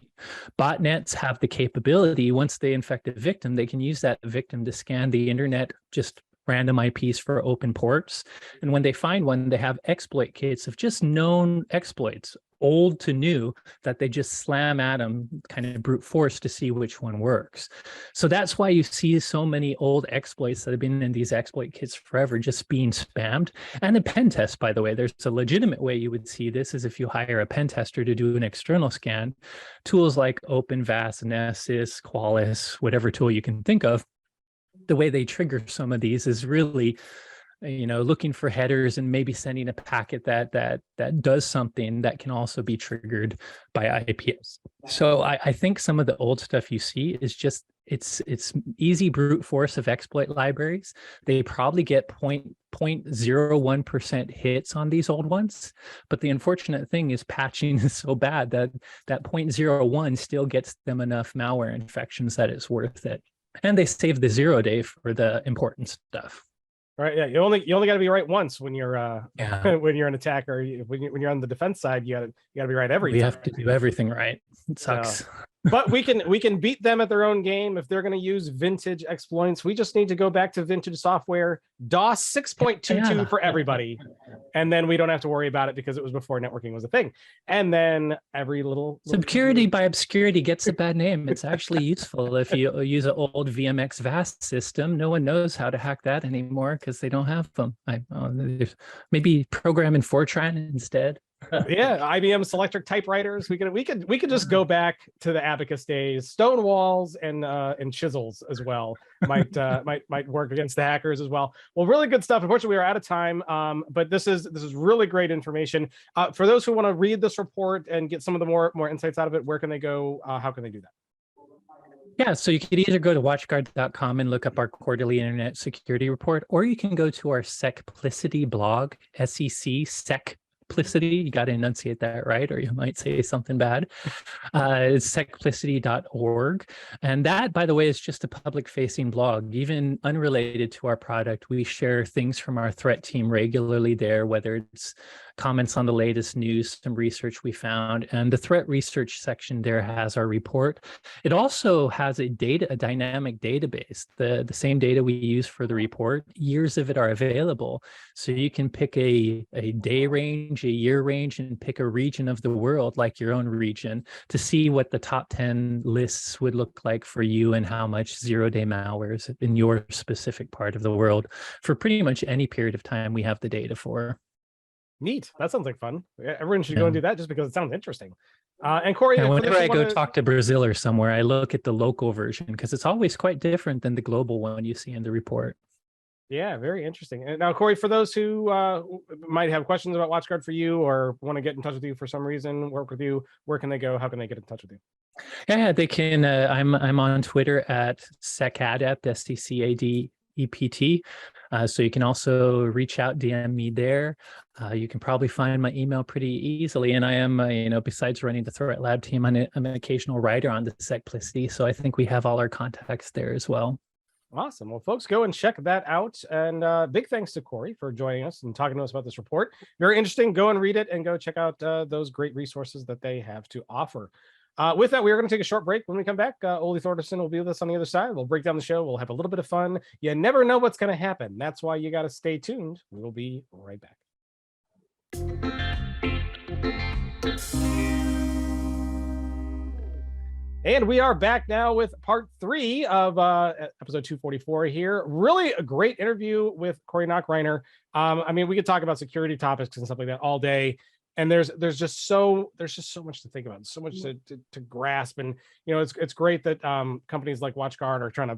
Botnets have the capability, once they infect a victim, they can use that victim to scan the internet, just random IPs for open ports. And when they find one, they have exploit kits of just known exploits, old to new, that they just slam at them, kind of brute force to see which one works. So that's why you see so many old exploits that have been in these exploit kits forever just being spammed. And a pen test, by the way, there's a legitimate way you would see this is if you hire a pen tester to do an external scan. Tools like OpenVAS, Nessus, Qualys, whatever tool you can think of, the way they trigger some of these is really, looking for headers and maybe sending a packet that does something that can also be triggered by IPS. So I think some of the old stuff you see is just it's easy brute force of exploit libraries. They probably get 0.01% hits on these old ones, but the unfortunate thing is patching is so bad that 0.01 still gets them enough malware infections that it's worth it. And they save the 0 day for the important stuff. Right. Yeah. You only got to be right once when you're when you're an attacker. When you're on the defense side, you gotta be right every time. We have to do everything right. It sucks. But we can beat them at their own game if they're going to use vintage exploits. We just need to go back to vintage software, DOS 6.22 for everybody, and then we don't have to worry about it because it was before networking was a thing. And then every little security by obscurity gets a bad name. It's actually useful if you use an old VMX VAS system. No one knows how to hack that anymore because they don't have them. Maybe program in Fortran instead. Yeah, IBM Selectric typewriters. We could just go back to the Abacus days. Stone walls and chisels as well might work against the hackers as well. Well, really good stuff. Unfortunately, we are out of time. But this is really great information. For those who want to read this report and get some of the more insights out of it, where can they go? How can they do that? Yeah, so you could either go to WatchGuard.com and look up our quarterly internet security report, or you can go to our Secplicity blog, SEC Secplicity. You got to enunciate that right, or you might say something bad. It's secplicity.org. And that, by the way, is just a public-facing blog, even unrelated to our product. We share things from our threat team regularly there, whether it's comments on the latest news, some research we found, and the threat research section there has our report. It also has a dynamic database, the same data we use for the report. Years of it are available, so you can pick a day range, a year range, and pick a region of the world, like your own region, to see what the top 10 lists would look like for you and how much 0-day malware is in your specific part of the world for pretty much any period of time we have the data for. Neat. That sounds like fun. Everyone should go and do that just because it sounds interesting. And Corey, whenever I go talk to Brazil or somewhere, I look at the local version because it's always quite different than the global one you see in the report. Yeah, very interesting. And now, Corey, for those who might have questions about WatchGuard for you or want to get in touch with you for some reason, work with you, where can they go? How can they get in touch with you? Yeah, they can. I'm on Twitter at SecAdept, STCADEPT. So you can also reach out, DM me there. You can probably find my email pretty easily. And I am, besides running the Threat Lab team, I'm an occasional writer on the Secplicity. So I think we have all our contacts there as well. Awesome. Well, folks, go and check that out. And big thanks to Corey for joining us and talking to us about this report. Very interesting. Go and read it and go check out those great resources that they have to offer. With that, we are going to take a short break. When we come back, Ole Thordarson will be with us on the other side. We'll break down the show. We'll have a little bit of fun. You never know what's going to happen. That's why you got to stay tuned. We will be right back. And we are back now with part 3 of episode 244 here. Really a great interview with Corey Nachreiner. I mean, we could talk about security topics and stuff like that all day. And there's just so much to think about, so much to grasp. And it's great that companies like WatchGuard are trying to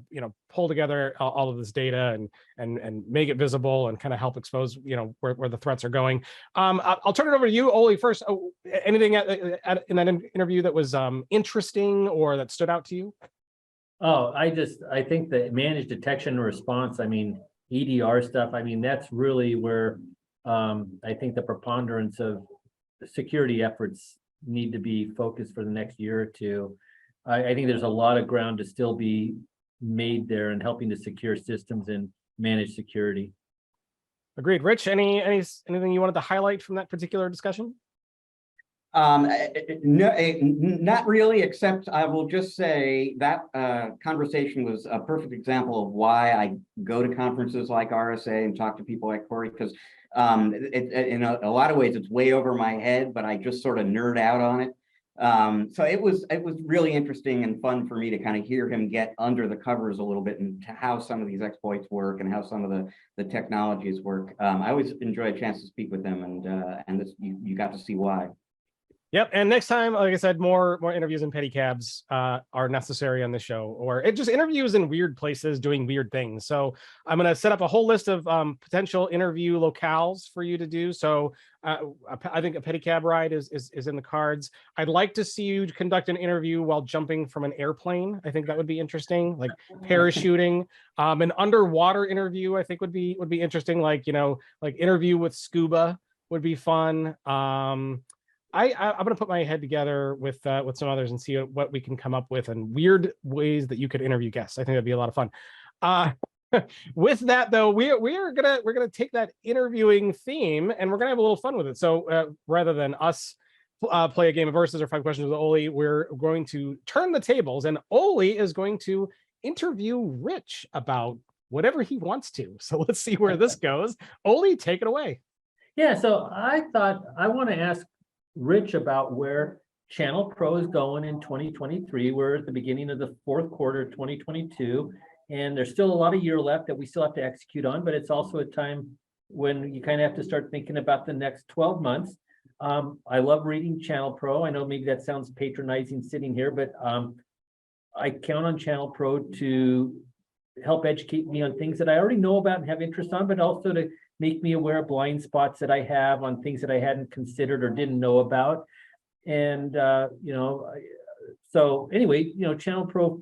pull together all of this data and make it visible and kind of help expose where the threats are going. I'll turn it over to you, Ole, first. Anything in that interview that was interesting or that stood out to you? Oh, I think the managed detection and response, I mean, EDR stuff, I mean, that's really where I think the preponderance of security efforts need to be focused for the next year or two. I think there's a lot of ground to still be made there and helping to secure systems and manage security. Agreed. Rich, anything you wanted to highlight from that particular discussion? No, not really, except I will just say that conversation was a perfect example of why I go to conferences like RSA and talk to people like Corey, because in a lot of ways it's way over my head, but I just sort of nerd out on it. So it was really interesting and fun for me to kind of hear him get under the covers a little bit and how some of these exploits work and how some of the technologies work. I always enjoy a chance to speak with him, and this, you got to see why. Yep. And next time, like I said, more interviews and pedicabs are necessary on the show, or it just interviews in weird places doing weird things. So I'm going to set up a whole list of potential interview locales for you to do. So I think a pedicab ride is in the cards. I'd like to see you conduct an interview while jumping from an airplane. I think that would be interesting, like parachuting. An underwater interview, I think would be interesting. Like, like interview with scuba would be fun. I'm going to put my head together with some others and see what we can come up with and weird ways that you could interview guests. I think that'd be a lot of fun. With that though, we're gonna take that interviewing theme and we're gonna have a little fun with it. So rather than us play a game of verses or 5 questions with Oli, we're going to turn the tables, and Oli is going to interview Rich about whatever he wants to. So let's see where this goes. Oli, take it away. Yeah, so I thought I want to ask Rich about where ChannelPro is going in 2023. We're at the beginning of the 4th quarter of 2022, and there's still a lot of year left that we still have to execute on, but it's also a time when you kind of have to start thinking about the next 12 months. I love reading ChannelPro. I know maybe that sounds patronizing sitting here, but I count on ChannelPro to help educate me on things that I already know about and have interest on, but also to make me aware of blind spots that I have on things that I hadn't considered or didn't know about. And, so anyway, ChannelPro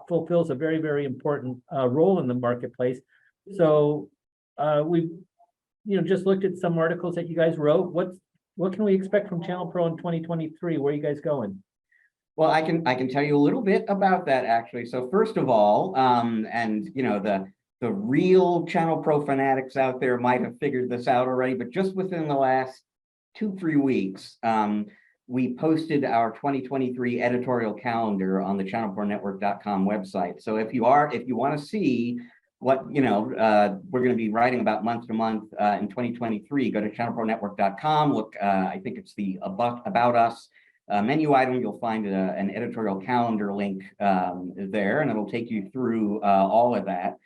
fulfills a very, very important role in the marketplace. So we've, just looked at some articles that you guys wrote. What can we expect from ChannelPro in 2023? Where are you guys going? Well, I can tell you a little bit about that, actually. So first of all, the real ChannelPro fanatics out there might have figured this out already, but just within the last 2-3 weeks, we posted our 2023 editorial calendar on the channelpronetwork.com website. So if you want to see what we're going to be writing about month to month in 2023, go to channelpronetwork.com. Look, I think it's the about us menu item. You'll find an editorial calendar link there, and it'll take you through all of that.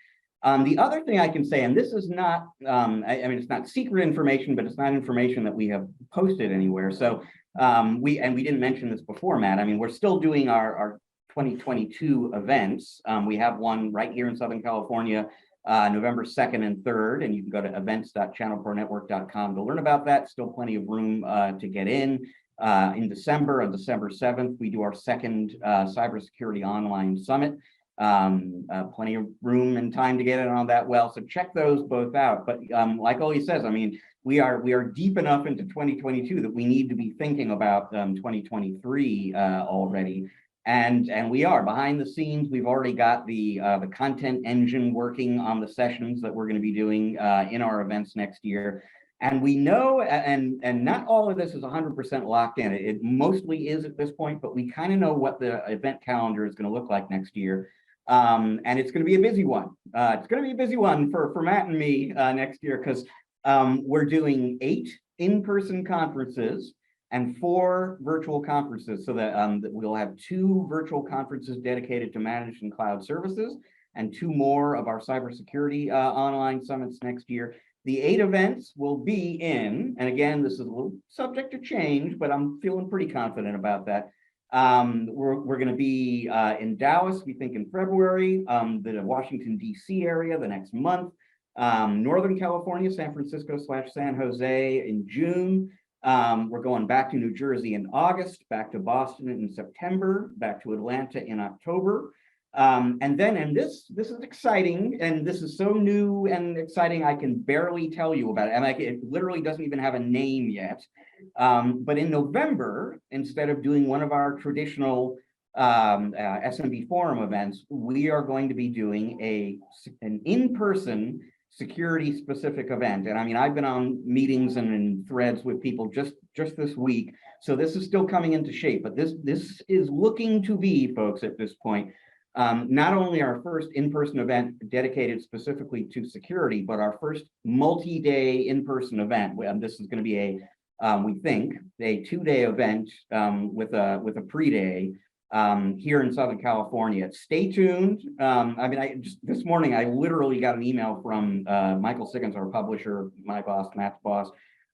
The other thing I can say, and this is not, it's not secret information, but it's not information that we have posted anywhere. So we didn't mention this before, Matt. I mean, we're still doing our 2022 events. We have one right here in Southern California, November 2nd and 3rd, and you can go to events.channelpronetwork.com to learn about that. Still plenty of room to get in. In December, on December 7th, we do our second Cybersecurity Online Summit. Plenty of room and time to get in on that. Well, so check those both out. But like Oli says, I mean, we are deep enough into 2022 that we need to be thinking about 2023 already. And we are behind the scenes. We've already got the content engine working on the sessions that we're going to be doing in our events next year. And we know, and not all of this is 100% locked in. It mostly is at this point, but we kind of know what the event calendar is going to look like next year. And it's going to be a busy one. It's going to be a busy one for Matt and me next year, because we're doing 8 in-person conferences and 4 virtual conferences, so that we'll have 2 virtual conferences dedicated to managed and cloud services, and 2 more of our cybersecurity online summits next year. The 8 events will be in, and again, this is a little subject to change, but I'm feeling pretty confident about that. We're going to be in Dallas, we think in February, the Washington, D.C. area the next month, Northern California, San Francisco / San Jose in June. We're going back to New Jersey in August, back to Boston in September, back to Atlanta in October. And this is exciting, and this is so new and exciting, I can barely tell you about it. And like, it literally doesn't even have a name yet. But in November, instead of doing one of our traditional SMB forum events, we are going to be doing an in-person security specific event. And I mean, I've been on meetings and in threads with people just this week, so this is still coming into shape, but this is looking to be, folks, at this point, not only our first in-person event dedicated specifically to security, but our first multi-day in-person event. This is going to be we think a 2-day event with a pre-day here in Southern California. Stay tuned. I mean, this morning I literally got an email from Michael Siggins, our publisher, my boss, Matt's boss,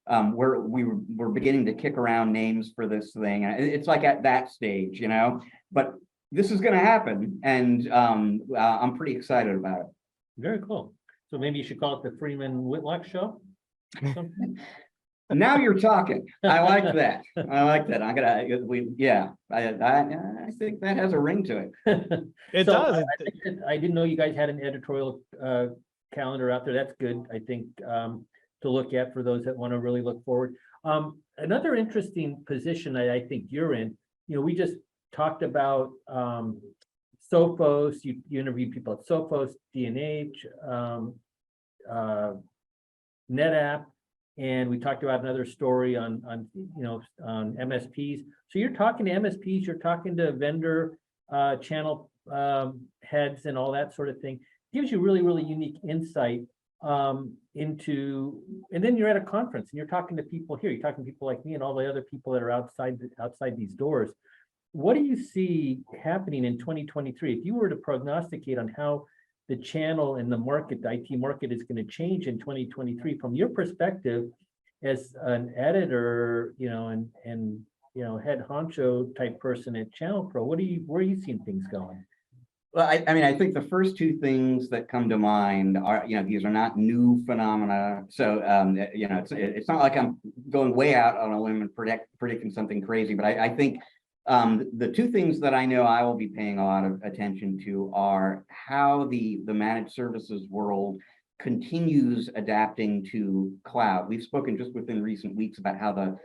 where we're beginning to kick around names for this thing. And it's like at that stage, but this is going to happen, and I'm pretty excited about it. Very cool. So maybe you should call it the Freeman Whitlock Show. Now you're talking. I like that. I think that has a ring to it. It does. I didn't know you guys had an editorial calendar out there. That's good, I think, to look at for those that want to really look forward. Another interesting position I think you're in, we just talked about Sophos. You interviewed people at Sophos, D&H, NetApp. And we talked about another story on MSPs. So you're talking to MSPs, you're talking to vendor channel heads and all that sort of thing. It gives you really, really unique insight into, and then you're at a conference and you're talking to people here, you're talking to people like me and all the other people that are outside these doors. What do you see happening in 2023? If you were to prognosticate on how the channel and the market, the IT market, is going to change in 2023 from your perspective as an editor, and head honcho type person at ChannelPro, where are you seeing things going? Well, I mean, I think the first two things that come to mind are, these are not new phenomena. So, it's not like I'm going way out on a limb and predicting something crazy, but I think the two things that I know I will be paying a lot of attention to are how the managed services world continues adapting to cloud. We've spoken just within recent weeks about how the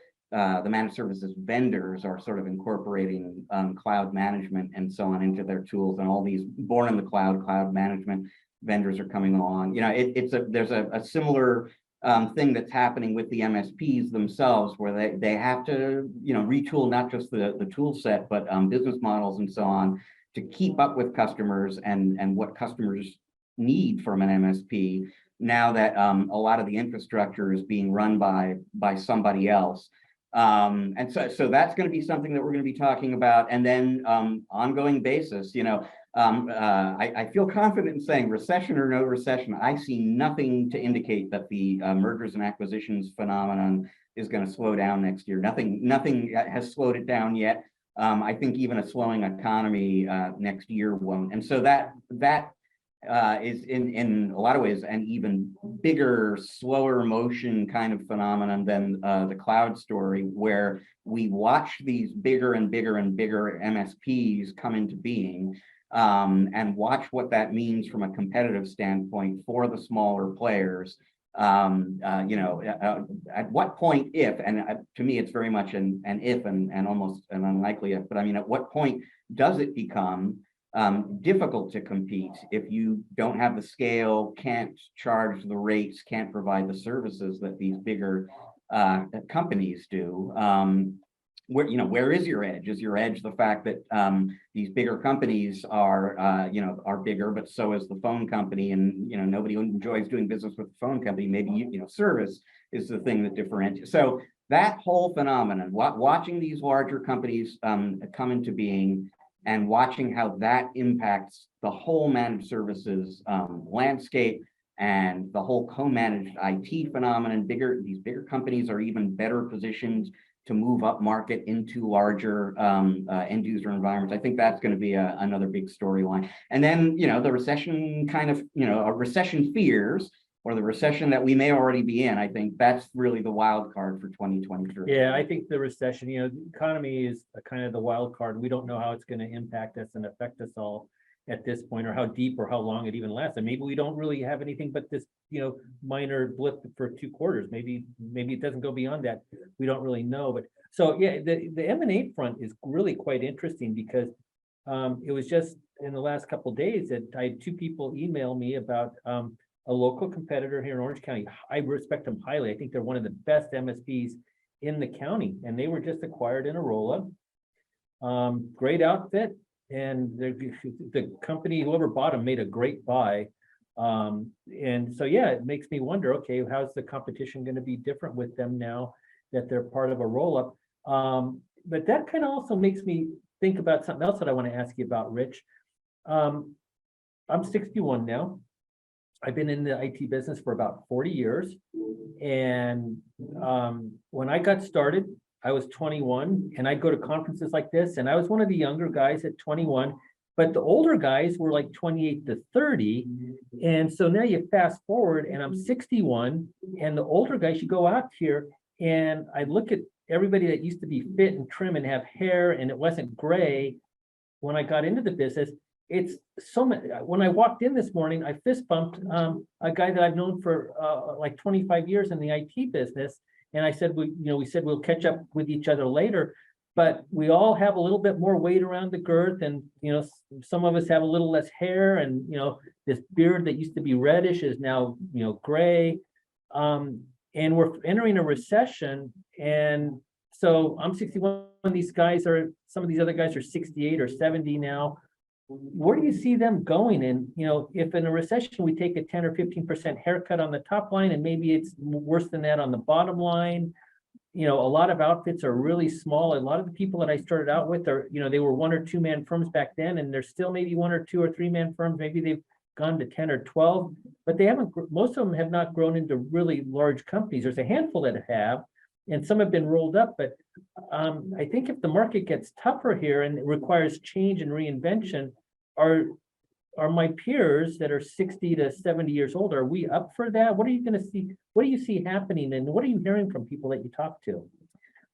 managed services vendors are sort of incorporating cloud management and so on into their tools, and all these born in the cloud management vendors are coming along. There's a similar thing that's happening with the MSPs themselves, where they have to retool not just the tool set, but business models and so on to keep up with customers and what customers need from an MSP now that a lot of the infrastructure is being run by somebody else. And so that's going to be something that we're going to be talking about. And then ongoing basis, I feel confident in saying, recession or no recession, I see nothing to indicate that the mergers and acquisitions phenomenon is going to slow down next year. Nothing has slowed it down yet. I think even a slowing economy next year won't. And so that is in a lot of ways an even bigger, slower motion kind of phenomenon than the cloud story, where we watch these bigger and bigger and bigger MSPs come into being, and watch what that means from a competitive standpoint for the smaller players. At what point, if, and to me, it's very much an if and almost an unlikely if, but I mean, at what point does it become difficult to compete if you don't have the scale, can't charge the rates, can't provide the services that these bigger companies do? Where is your edge? Is your edge the fact that these bigger companies are bigger, but so is the phone company, and nobody enjoys doing business with the phone company? Maybe service is the thing that differentiates. So that whole phenomenon, watching these larger companies come into being, and watching how that impacts the whole managed services landscape and the whole co-managed IT phenomenon. These bigger companies are even better positioned to move up market into larger end user environments. I think that's going to be another big storyline. And then, the recession kind of, recession fears, or the recession that we may already be in. I think that's really the wild card for 2023. Yeah, I think the recession, the economy is kind of the wild card. We don't know how it's going to impact us and affect us all. at this point, or how deep or how long it even lasts. And maybe we don't really have anything but this, minor blip for 2 quarters. Maybe it doesn't go beyond that. We don't really know. But so yeah, the M&A front is really quite interesting because it was just in the last couple of days that I had 2 people email me about a local competitor here in Orange County. I respect them highly. I think they're one of the best MSPs in the county, and they were just acquired in a roll-up. Great outfit, and the company, whoever bought them, made a great buy. And so yeah, it makes me wonder, okay, how's the competition going to be different with them now that they're part of a roll-up? But that kind of also makes me think about something else that I want to ask you about, Rich. I'm 61 now. I've been in the IT business for about 40 years. And when I got started, I was 21, and I'd go to conferences like this, and I was one of the younger guys at 21, but the older guys were like 28 to 30. And so now you fast forward, and I'm 61, and the older guys, you go out here, and I look at everybody that used to be fit and trim and have hair, and it wasn't gray. When I got into the business, it's so much. When I walked in this morning, I fist bumped a guy that I've known for like 25 years in the IT business. And I said, we said we'll catch up with each other later, but we all have a little bit more weight around the girth, and some of us have a little less hair, and this beard that used to be reddish is now gray, and we're entering a recession. And so I'm 61. Some of these other guys are 68 or 70 now. Where do you see them going? And if in a recession we take a 10 or 15% haircut on the top line, and maybe it's worse than that on the bottom line, a lot of outfits are really small. A lot of the people that I started out with are, they were 1 or 2 man firms back then, and they're still maybe 1 or 2 or 3 man firms. Maybe they've gone to 10 or 12, but they haven't. Most of them have not grown into really large companies. There's a handful that have, and some have been rolled up. But I think if the market gets tougher here and it requires change and reinvention, are my peers that are 60 to 70 years old, are we up for that? What are you going to see? What do you see happening? And what are you hearing from people that you talk to?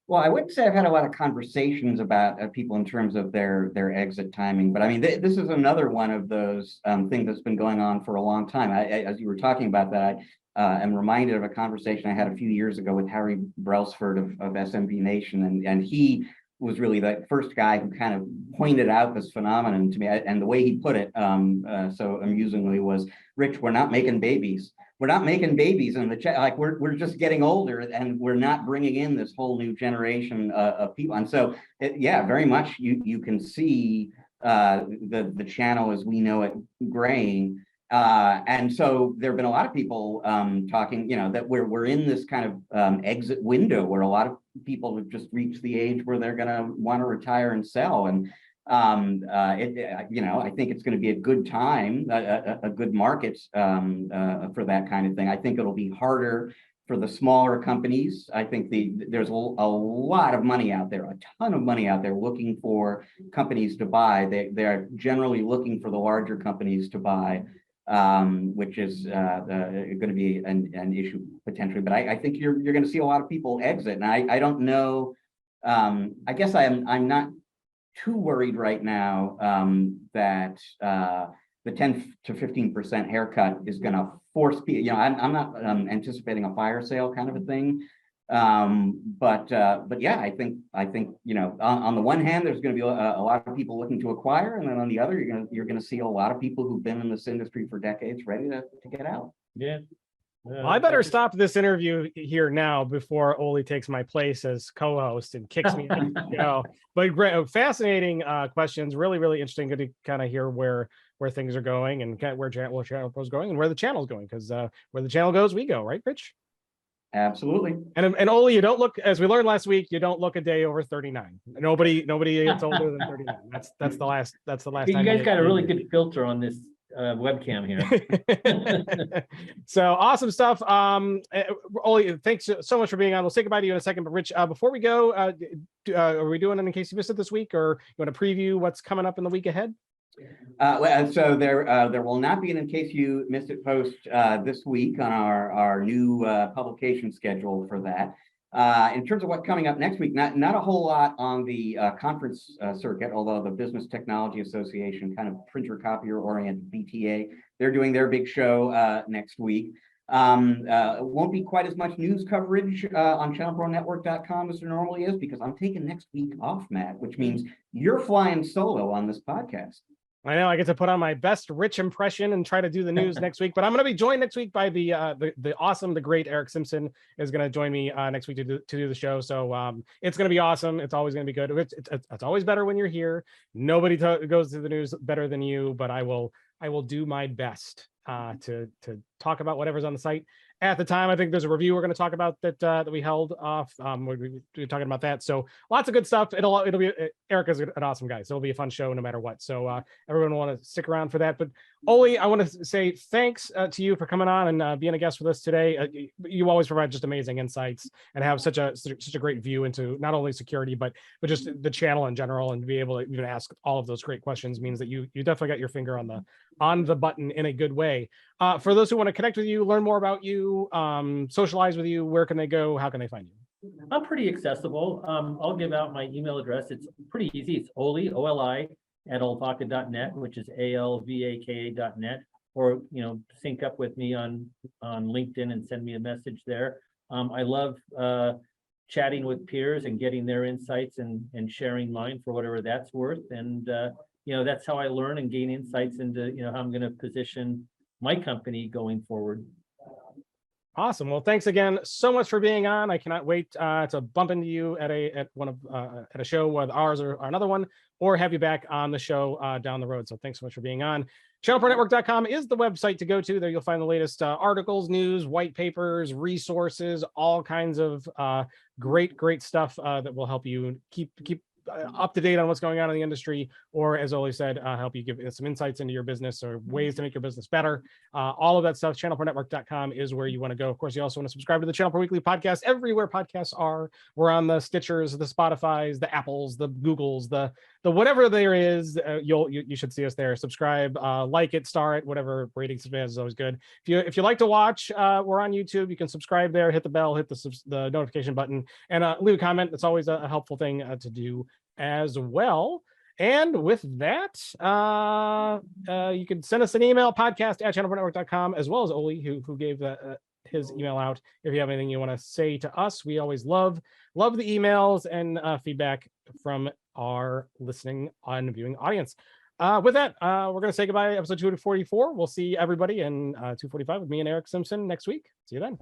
Well, I wouldn't say I've had a lot of conversations about people in terms of their exit timing, but I mean, this is another one of those things that's been going on for a long time. As you were talking about that, I am reminded of a conversation I had a few years ago with Harry Brailsford of SMB Nation, and he was really the first guy who kind of pointed out this phenomenon to me. And the way he put it so amusingly was, Rich, we're not making babies. We're not making babies in the chat. Like we're just getting older, and we're not bringing in this whole new generation of people. And so, yeah, very much you can see the channel as we know it graying. And so there have been a lot of people talking, that we're in this kind of exit window where a lot of people have just reached the age where they're going to want to retire and sell. And I think it's going to be a good time, a good market for that kind of thing. I think it'll be harder for the smaller companies. I think there's a lot of money out there, a ton of money out there looking for companies to buy. They're generally looking for the larger companies to buy. Which is going to be an issue potentially, but I think you're going to see a lot of people exit, and I don't know. I guess I'm not too worried right now that the 10 to 15% haircut is going to force people. I'm not anticipating a fire sale kind of a thing. But yeah, I think on the one hand, there's going to be a lot of people looking to acquire, and then on the other, you're going to see a lot of people who've been in this industry for decades ready to get out. Yeah. Well, I better stop this interview here now before Oli takes my place as co-host and kicks me out. But great, fascinating questions. Really, really interesting. Good to kind of hear where things are going and where ChannelPro is going and where the channel is going, because where the channel goes, we go, right, Rich? Absolutely. And Oli, you don't look, as we learned last week, you don't look a day over 39. Nobody gets older than 39. That's the last You guys got a really good filter on this webcam here. So awesome stuff. Oli, thanks so much for being on. We'll say goodbye to you in a second, but Rich, before we go, are we doing it in case you missed it this week, or you want to preview what's coming up in the week ahead? So there will not be an in case you missed it post this week on our new publication schedule for that. In terms of what's coming up next week, not a whole lot on the conference circuit, although the Business Technology Association, kind of printer copier oriented BTA, they're doing their big show next week. It won't be quite as much news coverage on ChannelProNetwork.com as there normally is, because I'm taking next week off, Matt, which means you're flying solo on this podcast. I know I get to put on my best Rich impression and try to do the news next week, but I'm going to be joined next week by the awesome, the great Eric Simpson is going to join me next week to do the show. So it's going to be awesome. It's always going to be good. It's always better when you're here. Nobody goes to the news better than you, but I will do my best to talk about whatever's on the site at the time. I think there's a review we're going to talk about that we held off. We're talking about that. So lots of good stuff. It'll be, Eric is an awesome guy, so it'll be a fun show no matter what. So everyone will want to stick around for that. But Oli, I want to say thanks to you for coming on and being a guest with us today. You always provide just amazing insights and have such a great view into not only security but just the channel in general, and to be able to even ask all of those great questions means that you definitely got your finger on the button in a good way. For those who want to connect with you, learn more about you, socialize with you, where can they go? How can they find you? I'm pretty accessible. I'll give out my email address. It's pretty easy. It's Oli, O-L-I, at alvaka.net, which is ALVAKA.net, or, sync up with me on LinkedIn and send me a message there. I love chatting with peers and getting their insights and sharing mine for whatever that's worth. And, that's how I learn and gain insights into, how I'm going to position my company going forward. Awesome. Well, thanks again so much for being on. I cannot wait to bump into you at a show, whether ours or another one, or have you back on the show down the road. So thanks so much for being on. ChannelProNetwork.com is the website to go to. There you'll find the latest articles, news, white papers, resources, all kinds of great stuff that will help you keep up to date on what's going on in the industry, or as Oli said, help you give some insights into your business or ways to make your business better. All of that stuff, ChannelProNetwork.com is where you want to go. Of course, you also want to subscribe to the Channel Pro Weekly podcast everywhere podcasts are. We're on the Stitchers, the Spotifys, the Apples, the Googles, the whatever there is. You should see us there. Subscribe, like it, star it, whatever. Rating is always good. If you like to watch, we're on YouTube. You can subscribe there, hit the bell, hit the notification button, and leave a comment. That's always a helpful thing to do as well. And with that, you can send us an email, podcast@channelpronetwork.com, as well as Oli, who gave his email out. If you have anything you want to say to us, we always love the emails and feedback from our listening and viewing audience. With that, we're going to say goodbye. Episode 244. We'll see everybody in 245 with me and Eric Simpson next week. See you then.